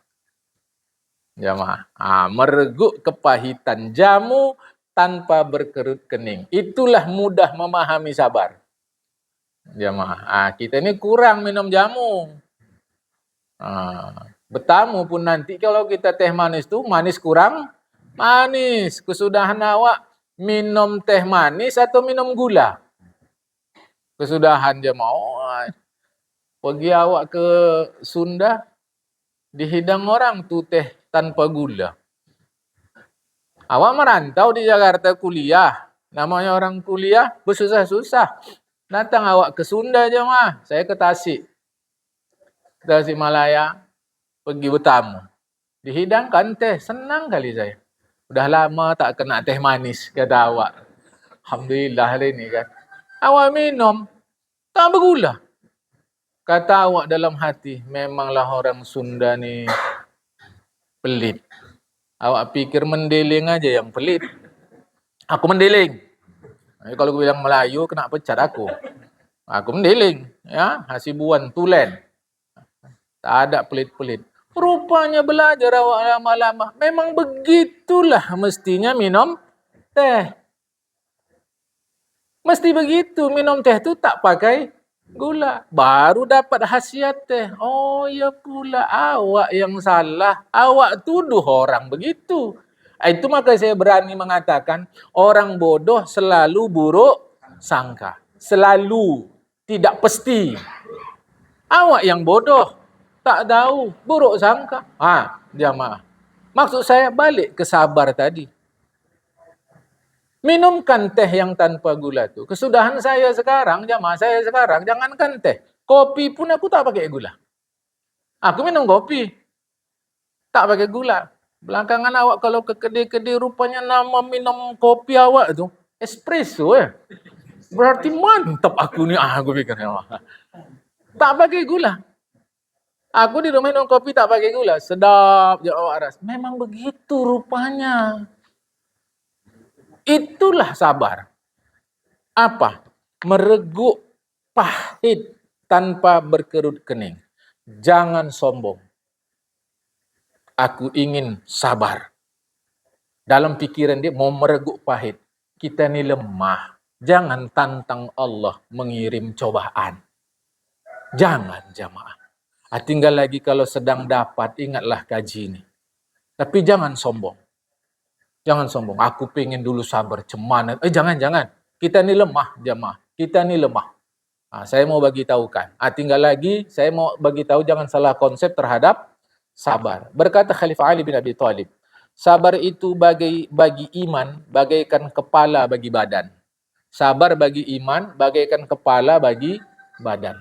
Jamaah. Mereguk kepahitan jamu tanpa berkerut kening. Itulah mudah memahami sabar. Jamaah. Kita ini kurang minum jamu. Bertamu pun nanti kalau kita teh manis tuh manis kurang manis. Kesudahan awak minum teh manis atau minum gula? Kesudahan jamaah. Pergi awak ke Sunda, dihidang orang tuh teh tanpa gula. Awak merantau di Jakarta kuliah. Namanya orang kuliah bersusah-susah. Datang awak ke Sunda aja mah. Saya ke Tasik. Tasikmalaya. Pergi bertamu. Dihidangkan teh. Senang kali saya. Udah lama tak kena teh manis. Kata awak. Alhamdulillah hari ini kan. Awak minum. Tak bergula. Kata awak dalam hati. Memanglah orang Sunda ni pelit. Awak pikir mendeling aja yang pelit. Aku mendeling. Kalau aku bilang Melayu, kena pecat aku. Aku mendeling. Ya, hasibuan, tulen. Tak ada pelit-pelit. Rupanya belajar awak lama-lama. Memang begitulah mestinya minum teh. Mesti begitu. Minum teh tu tak pakai gula. Baru dapat khasiat teh. Oh ya pula awak yang salah. Awak tuduh orang begitu. Itu maka saya berani mengatakan orang bodoh selalu buruk sangka. Selalu. Tidak pasti. Awak yang bodoh. Tak tahu. Buruk sangka. Jamaah. Maksud saya balik ke sabar tadi. Minumkan teh yang tanpa gula tu. Kesudahan saya sekarang, jamaah saya sekarang, jangankan teh. Kopi pun aku tak pakai gula. Aku minum kopi. Tak pakai gula. Belakangan awak kalau ke kedai-kedai rupanya nama minum kopi awak tu espresso Berarti mantap aku ni. Aku fikir. Tak pakai gula. Aku di rumah minum kopi tak pakai gula. Sedap je awak ras. Memang begitu rupanya. Itulah sabar. Apa? Mereguk pahit tanpa berkerut kening. Jangan sombong. Aku ingin sabar. Dalam pikiran dia mau mereguk pahit. Kita ni lemah. Jangan tantang Allah mengirim cobaan. Jangan jamaah. Tinggal lagi kalau sedang dapat, ingatlah kaji ini. Tapi jangan sombong. Jangan sombong. Aku pengen dulu sabar. Cemana? Jangan. Kita ni lemah jamaah. Kita ni lemah. Saya mau bagi tahukan. Tinggal lagi, saya mau bagi tahu jangan salah konsep terhadap sabar. Berkata Khalifah Ali bin Abi Thalib, sabar itu bagi iman bagaikan kepala bagi badan. Sabar bagi iman bagaikan kepala bagi badan.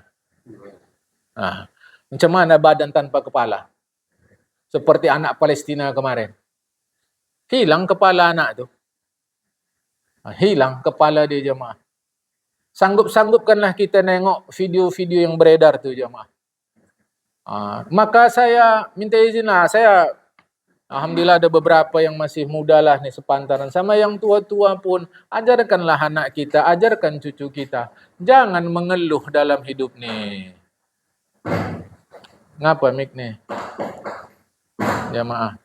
Macam mana badan tanpa kepala? Seperti anak Palestina kemarin. Hilang kepala anak tu. Hilang kepala dia jemaah. Sanggup-sanggupkanlah kita nengok video-video yang beredar tu jemaah. Maka saya minta izin lah. Saya alhamdulillah ada beberapa yang masih muda lah ni sepantaran. Sama yang tua-tua pun ajarkanlah anak kita, ajarkan cucu kita. Jangan mengeluh dalam hidup ni. Ngapa mik ni? Jemaah.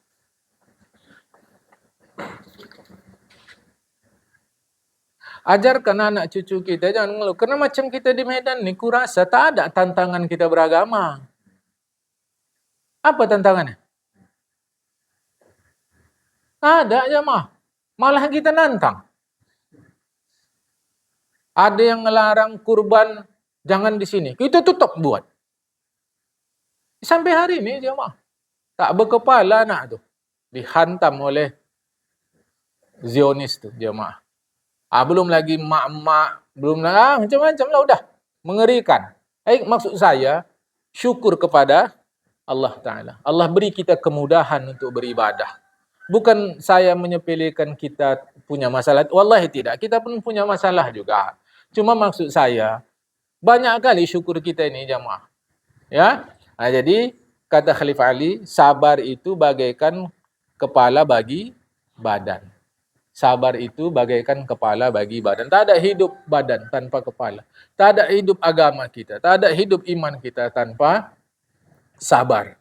Ajarkan anak cucu kita jangan mengeluh. Karena macam kita di Medan ni, kurasa tak ada tantangan kita beragama. Apa tantangannya? Ada jemaah. Malah kita nantang. Ada yang ngelarang kurban jangan di sini. Kita tetap buat. Sampai hari ini jemaah. Tak berkepala anak tu. Dihantam oleh Zionis tu jemaah. Belum lagi mak-mak, belum lagi macam-macam lah udah. Mengerikan. Maksud saya, syukur kepada Allah Ta'ala. Allah beri kita kemudahan untuk beribadah. Bukan saya menyepelekan kita punya masalah. Wallahi tidak. Kita pun punya masalah juga. Cuma maksud saya, banyak kali syukur kita ini jamaah. Ya. Jadi, kata Khalifah Ali, sabar itu bagaikan kepala bagi badan. Sabar itu bagaikan kepala bagi badan. Tak ada hidup badan tanpa kepala. Tak ada hidup agama kita. Tak ada hidup iman kita tanpa sabar.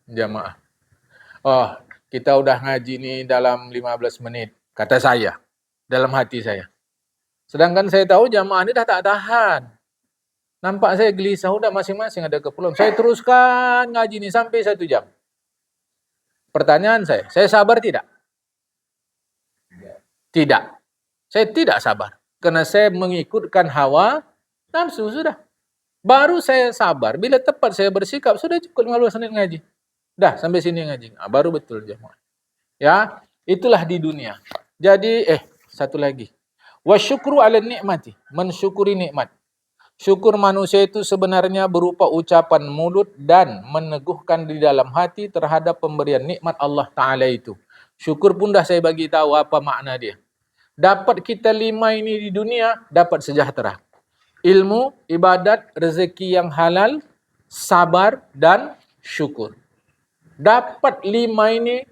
Jamaah. Kita udah ngaji ni dalam 15 menit. Kata saya. Dalam hati saya. Sedangkan saya tahu jamaah ni dah tak tahan. Nampak saya gelisah. Udah masing-masing ada keperluan. Saya teruskan ngaji ni sampai 1 jam. Pertanyaan saya sabar tidak? Tidak. Saya tidak sabar. Karena saya mengikutkan hawa nafsu sudah. Baru saya sabar. Bila tepat saya bersikap, sudah cukup 15 menit ngaji. Dah, sampai sini ngaji. Baru betul jemaah. Ya, itulah di dunia. Jadi, satu lagi. Wasyukru ala nikmati. Mensyukuri nikmat. Syukur manusia itu sebenarnya berupa ucapan mulut dan meneguhkan di dalam hati terhadap pemberian nikmat Allah Ta'ala itu. Syukur pun dah saya bagi tahu apa makna dia. Dapat kita 5 ini di dunia, dapat sejahtera. Ilmu, ibadat, rezeki yang halal, sabar dan syukur. Dapat 5 ini,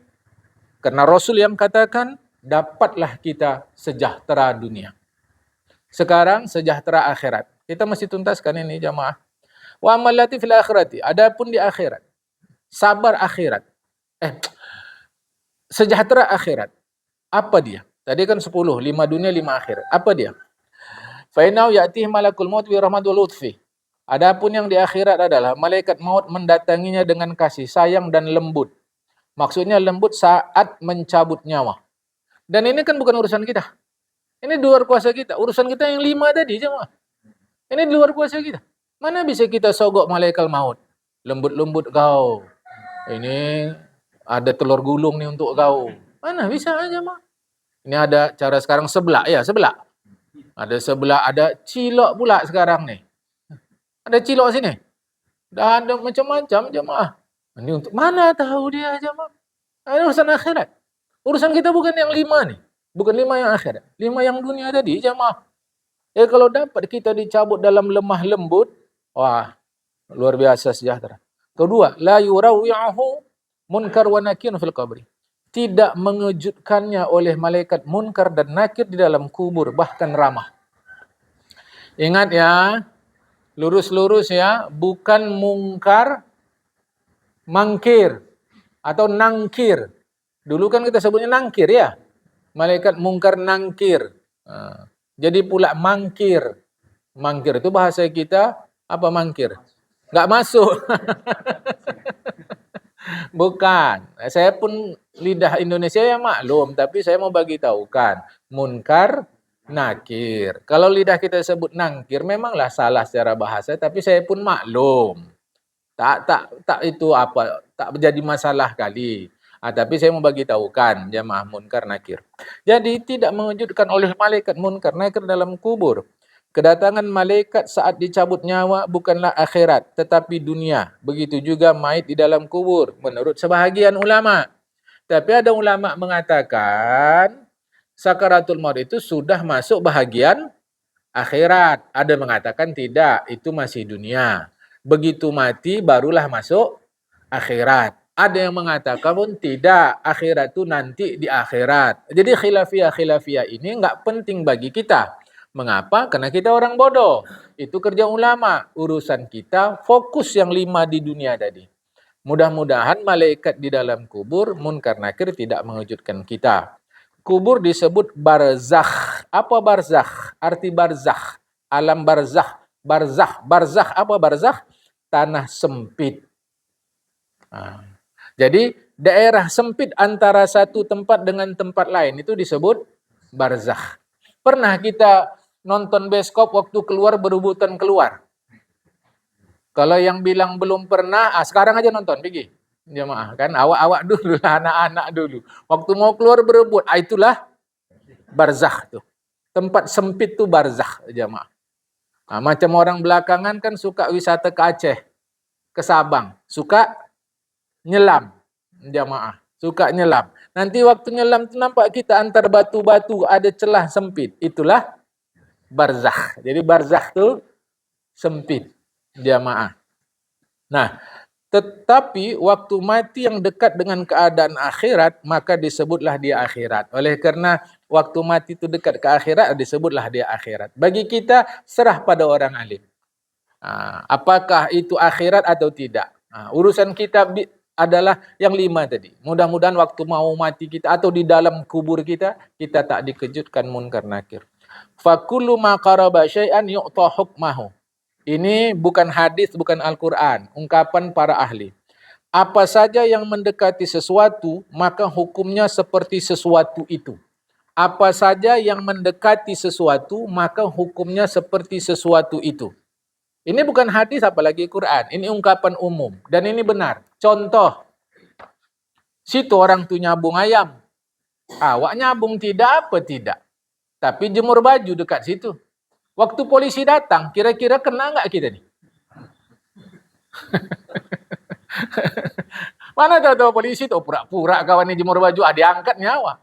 karena Rasul yang katakan, dapatlah kita sejahtera dunia. Sekarang sejahtera akhirat. Kita masih tuntaskan ini jamaah. Wa amal lati fil akhirati. Adapun di akhirat. Sabar akhirat. Sejahtera akhirat. Apa dia? Tadi kan 10, 5 dunia, 5 akhirat. Apa dia? Fa innahu ya'tihi malakul maut bi rahmatil lutfi. Adapun yang di akhirat adalah malaikat maut mendatanginya dengan kasih sayang dan lembut. Maksudnya lembut saat mencabut nyawa. Dan ini kan bukan urusan kita. Ini di luar kuasa kita. Urusan kita yang 5 tadi jemaah. Ini di luar kuasa kita. Mana bisa kita sogok malaikat maut? Lembut-lembut kau. Ini ada telur gulung nih untuk kau. Mana bisa aja mah. Ini ada cara sekarang sebelah. Ya, sebelah. Ada sebelah, ada cilok pula sekarang nih. Ada cilok sini. Dah ada macam-macam jemaah. Ini untuk mana tahu dia jemaah. Ini urusan akhirat. Urusan kita bukan yang 5 nih. Bukan 5 yang akhirat. 5 yang dunia tadi, jamaah. Kalau dapat kita dicabut dalam lemah lembut, wah, luar biasa sejahtera. Kedua, la yurawi'ahu munkar wa nakir fil qabri. Tidak mengejutkannya oleh malaikat munkar dan nakir di dalam kubur, bahkan ramah. Ingat ya, lurus-lurus ya, bukan mungkar, mangkir atau nangkir. Dulu kan kita sebutnya nangkir ya. Malaikat mungkar nangkir. Jadi pula mangkir. Mangkir itu bahasa kita apa mangkir? Enggak masuk. Bukan. Saya pun lidah Indonesia ya maklum, tapi saya mau bagi tahu kan, munkar, nakir. Kalau lidah kita sebut nangkir memanglah salah secara bahasa, tapi saya pun maklum. Tak itu apa, tak menjadi masalah kali. Tapi saya mau bagi tahu kan, jamaah munkar nakir. Jadi tidak mengejutkan oleh malaikat munkar nakir dalam kubur. Kedatangan malaikat saat dicabut nyawa bukanlah akhirat, tetapi dunia. Begitu juga mayit di dalam kubur, menurut sebahagian ulama. Tapi ada ulama mengatakan, sakaratul maut itu sudah masuk bahagian akhirat. Ada mengatakan tidak, itu masih dunia. Begitu mati, barulah masuk akhirat. Ada yang mengatakan pun tidak, akhirat itu nanti di akhirat. Jadi khilafiyah ini enggak penting bagi kita. Mengapa? Karena kita orang bodoh. Itu kerja ulama. Urusan kita fokus yang 5 di dunia tadi. Mudah-mudahan malaikat di dalam kubur, munkar nakir tidak mengejutkan kita. Kubur disebut barzakh. Apa barzakh? Arti barzakh. Alam barzakh. Barzakh apa barzakh? Tanah sempit. Jadi daerah sempit antara satu tempat dengan tempat lain itu disebut barzakh. Pernah kita nonton bioskop waktu keluar berebutan keluar? Kalau yang bilang belum pernah, sekarang aja nonton, pergi. Jemaah kan, awak-awak dulu, anak-anak dulu. Waktu mau keluar berebut, itulah barzakh tuh. Tempat sempit tuh barzakh, jemaah. Macam orang belakangan kan suka wisata ke Aceh, ke Sabang, suka nyelam, jemaah, suka nyelam. Nanti waktu nyelam tuh nampak kita antar batu-batu ada celah sempit, itulah barzakh. Jadi barzakh tuh sempit, jemaah. Nah, tetapi waktu mati yang dekat dengan keadaan akhirat, maka disebutlah dia akhirat. Oleh karena waktu mati itu dekat ke akhirat, disebutlah dia akhirat. Bagi kita, serah pada orang alim. Apakah itu akhirat atau tidak? Urusan kita adalah yang 5 tadi. Mudah-mudahan waktu mau mati kita atau di dalam kubur kita tak dikejutkan munkar nakir. Fakullu ma qaraba syai'an yu'ta hukmahu. Ini bukan hadis, bukan Al-Quran. Ungkapan para ahli. Apa saja yang mendekati sesuatu, maka hukumnya seperti sesuatu itu. Apa saja yang mendekati sesuatu, maka hukumnya seperti sesuatu itu. Ini bukan hadis apalagi Quran. Ini ungkapan umum. Dan ini benar. Contoh. Situ orang tuh nyabung ayam. Awak nyabung tidak apa tidak. Tapi jemur baju dekat situ. Waktu polisi datang, kira-kira kena nggak kita nih? Mana tahu polisi tuh pura-pura kawan ini jemur baju, diangkat nyawa.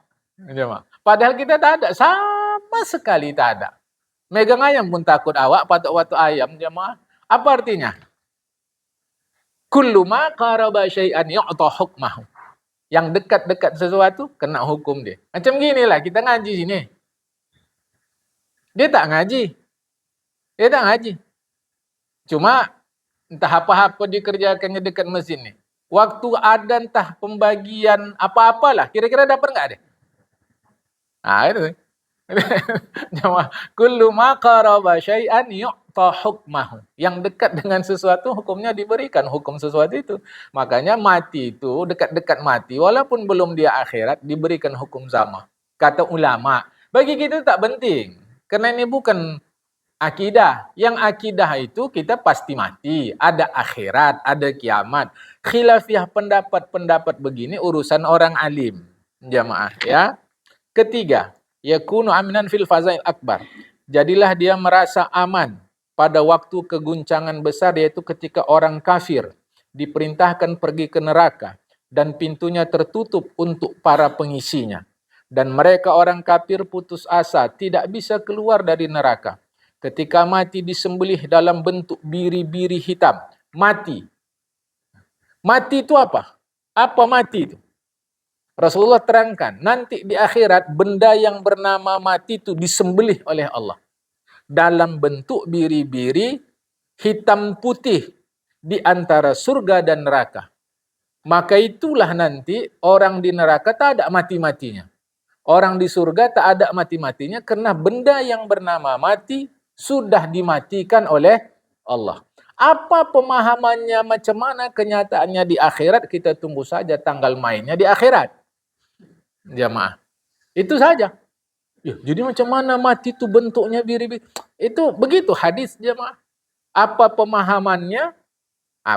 Padahal kita tak ada, sama sekali tak ada. Megang ayam pun takut awak, patok-patok ayam, jemaah. Apa artinya? Kullu ma qaraba syai'an yu'ta hukmahu. Yang dekat-dekat sesuatu, kena hukum dia. Macam gini lah, kita ngaji sini. Dia tak ngaji. Cuma entah apa-apa dikerjakannya dekat mesin ni. Waktu ada entah pembagian apa-apalah, kira-kira dapat enggak dia? Itu. Kullu ma qaraba syai'an yu'ta hukmahu. Yang dekat dengan sesuatu hukumnya diberikan hukum sesuatu itu. Makanya mati itu dekat-dekat mati walaupun belum dia akhirat diberikan hukum sama. Kata ulama, bagi kita tak penting. Karena ini bukan akidah. Yang akidah itu kita pasti mati. Ada akhirat, ada kiamat. Khilafiyah pendapat-pendapat begini urusan orang alim. Jamaah ya. Ketiga, yakunu aminan fil fazail akbar. Jadilah dia merasa aman pada waktu keguncangan besar, yaitu ketika orang kafir diperintahkan pergi ke neraka. dan pintunya tertutup untuk para pengisinya. Dan mereka orang kafir putus asa, tidak bisa keluar dari neraka. Ketika mati disembelih dalam bentuk biri-biri hitam. Mati. Mati itu apa? Apa mati itu? Rasulullah terangkan, nanti di akhirat benda yang bernama mati itu disembelih oleh Allah. Dalam bentuk biri-biri hitam putih di antara surga dan neraka. Maka itulah nanti orang di neraka tak ada mati-matinya. Orang di surga tak ada mati-matinya karena benda yang bernama mati sudah dimatikan oleh Allah. Apa pemahamannya, macam mana kenyataannya di akhirat, kita tunggu saja tanggal mainnya di akhirat. Jamaah. Itu saja. Ya, jadi macam mana mati itu bentuknya biri-biri? Itu begitu hadis jemaah. Apa pemahamannya?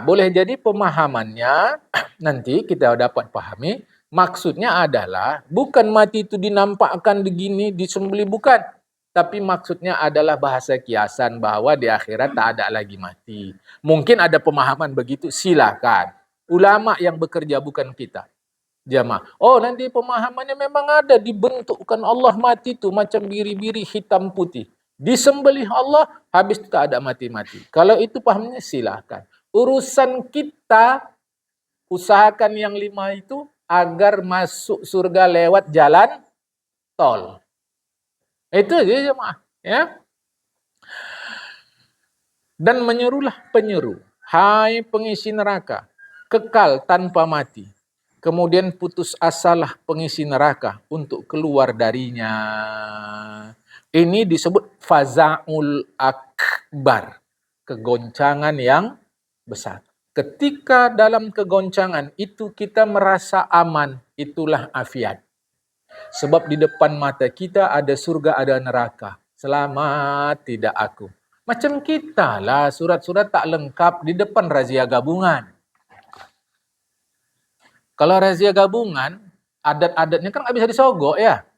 Boleh jadi pemahamannya nanti kita dapat pahami. Maksudnya adalah bukan mati itu dinampakkan begini, disembelih, bukan. Tapi maksudnya adalah bahasa kiasan bahwa di akhirat tak ada lagi mati. Mungkin ada pemahaman begitu, silakan. Ulama yang bekerja bukan kita. Jamaah. Oh, nanti pemahamannya memang ada, dibentukkan Allah mati itu macam biri-biri hitam putih. Disembelih Allah, habis itu tak ada mati-mati. Kalau itu pahamnya silakan. Urusan kita, usahakan yang 5 itu agar masuk surga lewat jalan tol. Itu aja jemaah. Ya. Dan menyerulah penyeru, hai pengisi neraka, kekal tanpa mati. Kemudian putus asalah pengisi neraka untuk keluar darinya. Ini disebut faza'ul akbar. Kegoncangan yang besar. Ketika dalam kegoncangan itu kita merasa aman, itulah afiat. Sebab di depan mata kita ada surga, ada neraka. Selamat tidak aku. Macam kita lah, surat-surat tak lengkap di depan razia gabungan. Kalau razia gabungan, adat-adatnya kan nggak bisa disogok ya.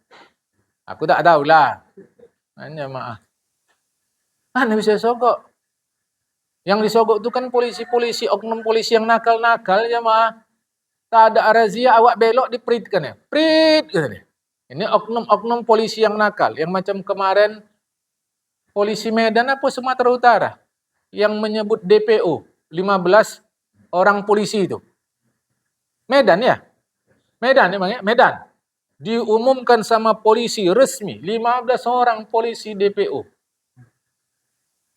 Aku tak tahulah. Hanya maaf. Nggak bisa disogok. Yang disogok itu kan polisi-polisi, oknum polisi yang nakal-nakal ya maaf. Tak ada razia, awak belok dipritkan ya. Prit gitu nih. Ini oknum-oknum polisi yang nakal. Yang macam kemarin polisi Medan apa Sumatera Utara. Yang menyebut DPO. 15 orang polisi itu. Medan ya? Medan emang ya? Medan. Diumumkan sama polisi resmi, 15 orang polisi DPO.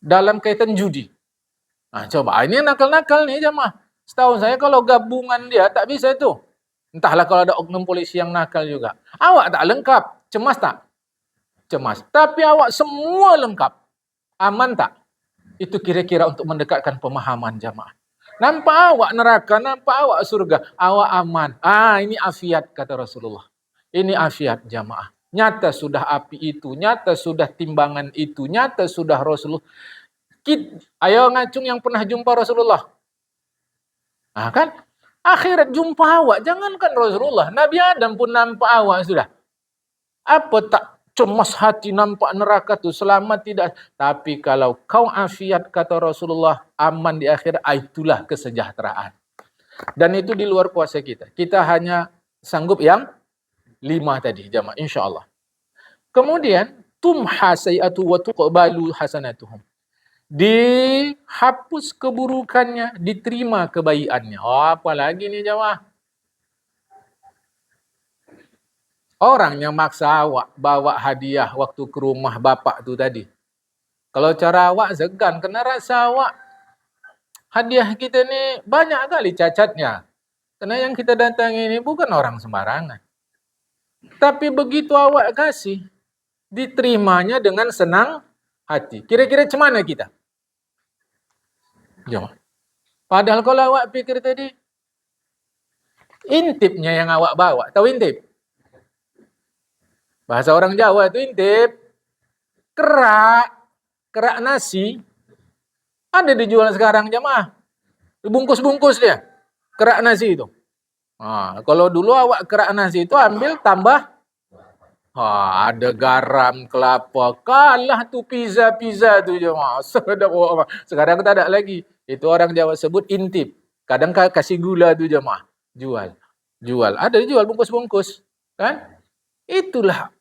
Dalam kaitan judi. Nah, coba, ini nakal-nakal nih jamaah. Setahu saya kalau gabungan dia tak bisa itu. Entahlah kalau ada oknum polisi yang nakal juga. Awak tak lengkap, cemas tak? Cemas. Tapi awak semua lengkap. Aman tak? Itu kira-kira untuk mendekatkan pemahaman jamaah. Nampak awak neraka, nampak awak surga, awak aman. Ini afiat kata Rasulullah. Ini afiat jamaah. Nyata sudah api itu, nyata sudah timbangan itu, nyata sudah Rasulullah. Ayo ngacung yang pernah jumpa Rasulullah. Kan? Akhirat jumpa awak, jangankan Rasulullah. Nabi Adam pun nampak awak sudah. Apa tak cemas hati nampak neraka itu, selamat tidak. Tapi kalau kau afiat kata Rasulullah, aman di akhirat, itulah kesejahteraan. Dan itu di luar kuasa kita. Kita hanya sanggup yang 5 tadi jamaah insyaallah. Kemudian tumha sayi'atu wa tuqbalu hasanatuhum. Dihapus keburukannya, diterima kebaikannya. Apalagi nih jamaah. Orang yang maksa awak bawa hadiah waktu ke rumah bapak tu tadi. Kalau cara awak segan, kena rasa awak hadiah kita ni banyak kali cacatnya. Karena yang kita datangi ini bukan orang sembarangan. Tapi begitu awak kasih, diterimanya dengan senang hati. Kira-kira macam mana kita? Jom. Padahal kalau awak pikir tadi, intipnya yang awak bawa. Tahu intip? Bahasa orang Jawa itu intip. Kerak nasi. Ada dijual sekarang jamaah. Dibungkus-bungkus dia. Kerak nasi itu. Kalau dulu awak kerak nasi itu ambil tambah. Ada garam, kelapa. Kalah tu pizza tu jamaah. Sekarang tak ada lagi. Itu orang Jawa sebut intip. Kadang kasih gula tu jamaah. Jual. Jual. Ada dijual bungkus-bungkus. Kan? Itulah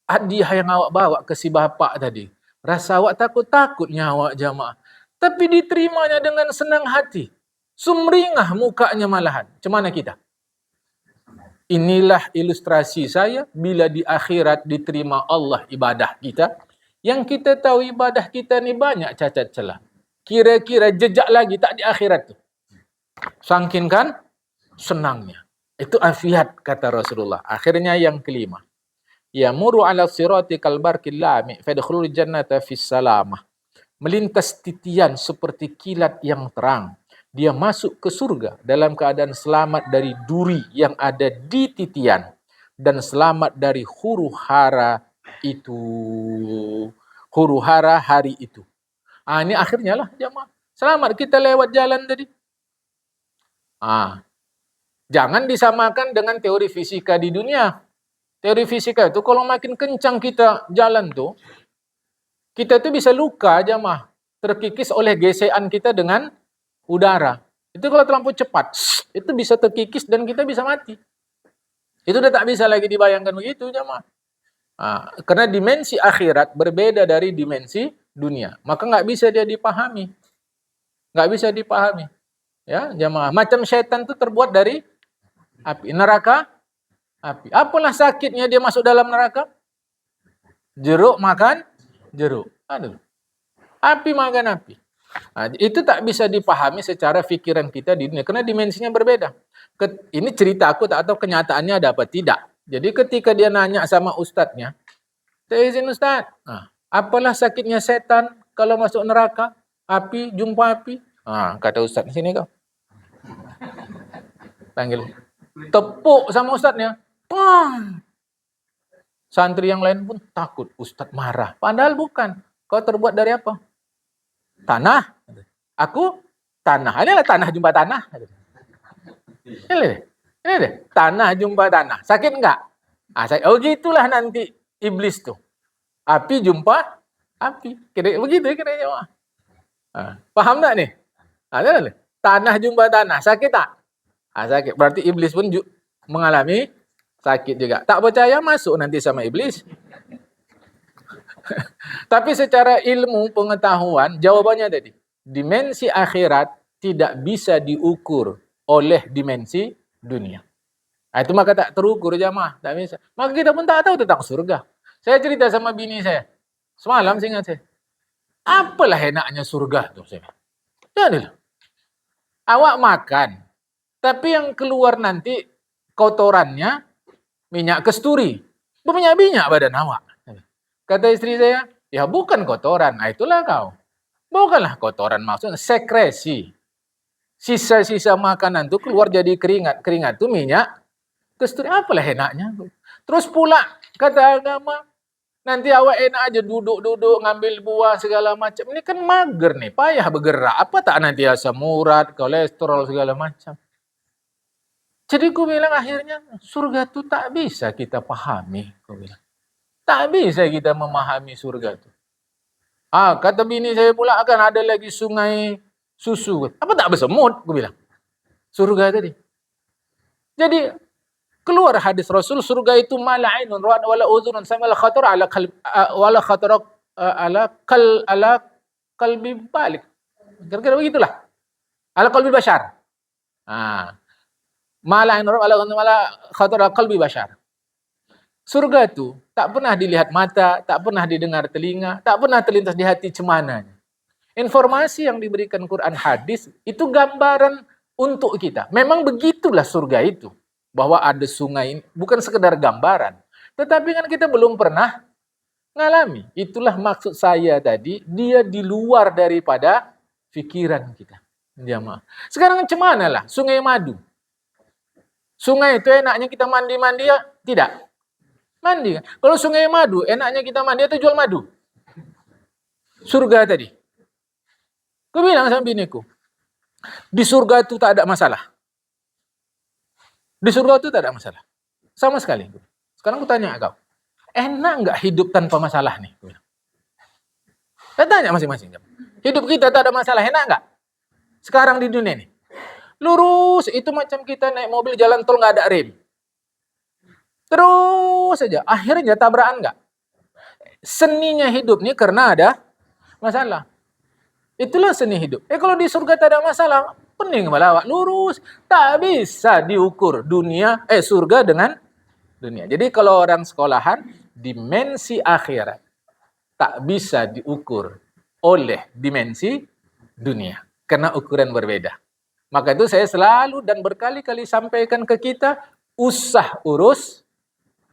hadiah yang awak bawa ke si bapak tadi. Rasa awak takut-takutnya awak jamaah. Tapi diterimanya dengan senang hati. Sumringah mukanya malahan. Macam mana kita? Inilah ilustrasi saya bila di akhirat diterima Allah ibadah kita. Yang kita tahu ibadah kita ni banyak cacat celah. Kira-kira jejak lagi tak di akhirat tu. Sangkin kan senangnya. Itu afiat kata Rasulullah. Akhirnya yang kelima. Yamuru ala sirati kal barqil lami fadkhulul jannata fis salamah. Melintas titian seperti kilat yang terang. Dia masuk ke surga dalam keadaan selamat dari duri yang ada di titian dan selamat dari huru-hara itu. Huru-hara hari itu. Ini akhirnya lah jemaah. Selamat kita lewat jalan tadi. Jangan disamakan dengan teori fisika di dunia. Teori fisika itu kalau makin kencang kita jalan tuh, kita tuh bisa luka jemaah. Terkikis oleh gesekan kita dengan udara. Itu kalau terlampau cepat, itu bisa terkikis dan kita bisa mati. Itu udah tak bisa lagi dibayangkan begitu jemaah. Karena dimensi akhirat berbeda dari dimensi dunia. Maka nggak bisa dia dipahami. Nggak bisa dipahami. Ya, jemaah. Macam syaitan itu terbuat dari api. Neraka, api. Apalah sakitnya dia masuk dalam neraka? Jeruk makan jeruk. Aduh. Api makan api. Itu tak bisa dipahami secara fikiran kita di dunia. Karena dimensinya berbeda. Ini cerita aku tak tahu kenyataannya ada apa tidak. Jadi ketika dia nanya sama ustadznya, saya izin ustadz, apalah sakitnya setan kalau masuk neraka? Api, jumpa api. Kata ustadz, sini kau. Panggil. Tepuk sama ustadznya. Pang! Santri yang lain pun takut. Ustadz marah. Padahal bukan. Kau terbuat dari apa? Tanah. Aku tanah. Inilah tanah jumpa tanah. Ini deh. Tanah jumpa tanah. Sakit enggak? Oh gitulah nanti iblis tuh. Api jumpa api. Begitu kira-kira. Paham tak nih? Tanah jumpa tanah. Sakit tak? Sakit. Berarti iblis pun mengalami sakit juga. Tak percaya masuk nanti sama iblis. Tapi secara ilmu pengetahuan, jawabannya tadi. Dimensi akhirat tidak bisa diukur oleh dimensi dunia. Itu maka tak terukur jamaah. Tak bisa. Maka kita pun tak tahu tentang surga. Saya cerita sama bini saya. Semalam saya ingat saya. Apalah enaknya surga tuh saya. Jadilah. Awak makan. Tapi yang keluar nanti kotorannya minyak kasturi. Berminyak-minyak badan awak. Kata istri saya, ya bukan kotoran. Itulah kau. Bukanlah kotoran maksudnya sekresi. Sisa-sisa makanan itu keluar jadi keringat. Keringat itu minyak kasturi. Apalah enaknya. Terus pula kata agama, nanti awak enak aja duduk-duduk ngambil buah segala macam. Ini kan mager nih, payah bergerak. Apa tak nanti asam urat, kolesterol segala macam. Jadi aku bilang akhirnya surga itu tak bisa kita pahami. Aku bilang. Tak bisa kita memahami surga itu. Kata bini saya pula akan ada lagi sungai susu. Apa tak bersemut? Aku bilang. Surga tadi. Jadi keluar hadis Rasul, surga itu mala ainun ra'at wala udhunun samala khatar ala qalbi balik. Kira-kira begitulah. Ala qalbi bashar. Mala ainun ra'at wala khatar ala qalbi bashar. Surga itu tak pernah dilihat mata, tak pernah didengar telinga, tak pernah terlintas di hati cemananya. Informasi yang diberikan Quran hadis itu gambaran untuk kita. Memang begitulah surga itu. Bahwa ada sungai, bukan sekedar gambaran. Tetapi kan kita belum pernah ngalami. Itulah maksud saya tadi, dia di luar daripada pikiran kita. Sekarang macam mana lah sungai madu? Sungai itu enaknya kita mandi-mandi ya? Tidak. Mandi kan? Kalau sungai madu, enaknya kita mandi atau jual madu? Surga tadi. Aku bilang sama biniku, di surga itu tak ada masalah. Di surga itu tak ada masalah. Sama sekali. Sekarang aku tanya kau, enak nggak hidup tanpa masalah nih? Saya tanya masing-masing. Hidup kita tak ada masalah, enak nggak? Sekarang di dunia ini. Lurus, itu macam kita naik mobil jalan tol nggak ada rem. Terus saja, akhirnya tabrakan nggak? Seninya hidup nih karena ada masalah. Itulah seni hidup. Kalau di surga tak ada masalah, pening melawat lurus. Tak bisa diukur surga dengan dunia. Jadi kalau orang sekolahan, dimensi akhirat tak bisa diukur oleh dimensi dunia. Karena ukuran berbeda. Maka itu saya selalu dan berkali-kali sampaikan ke kita, usah urus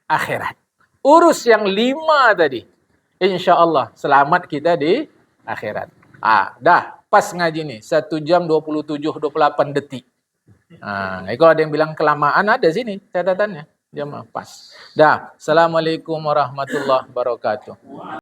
akhirat. Urus yang 5 tadi. Insya Allah selamat kita di akhirat. Dah pas ngaji nih 1 jam 27-28 detik. Kalau ada yang bilang kelamaan, ada sini catatannya. Jamaah pas. Dah. Assalamualaikum warahmatullahi wabarakatuh.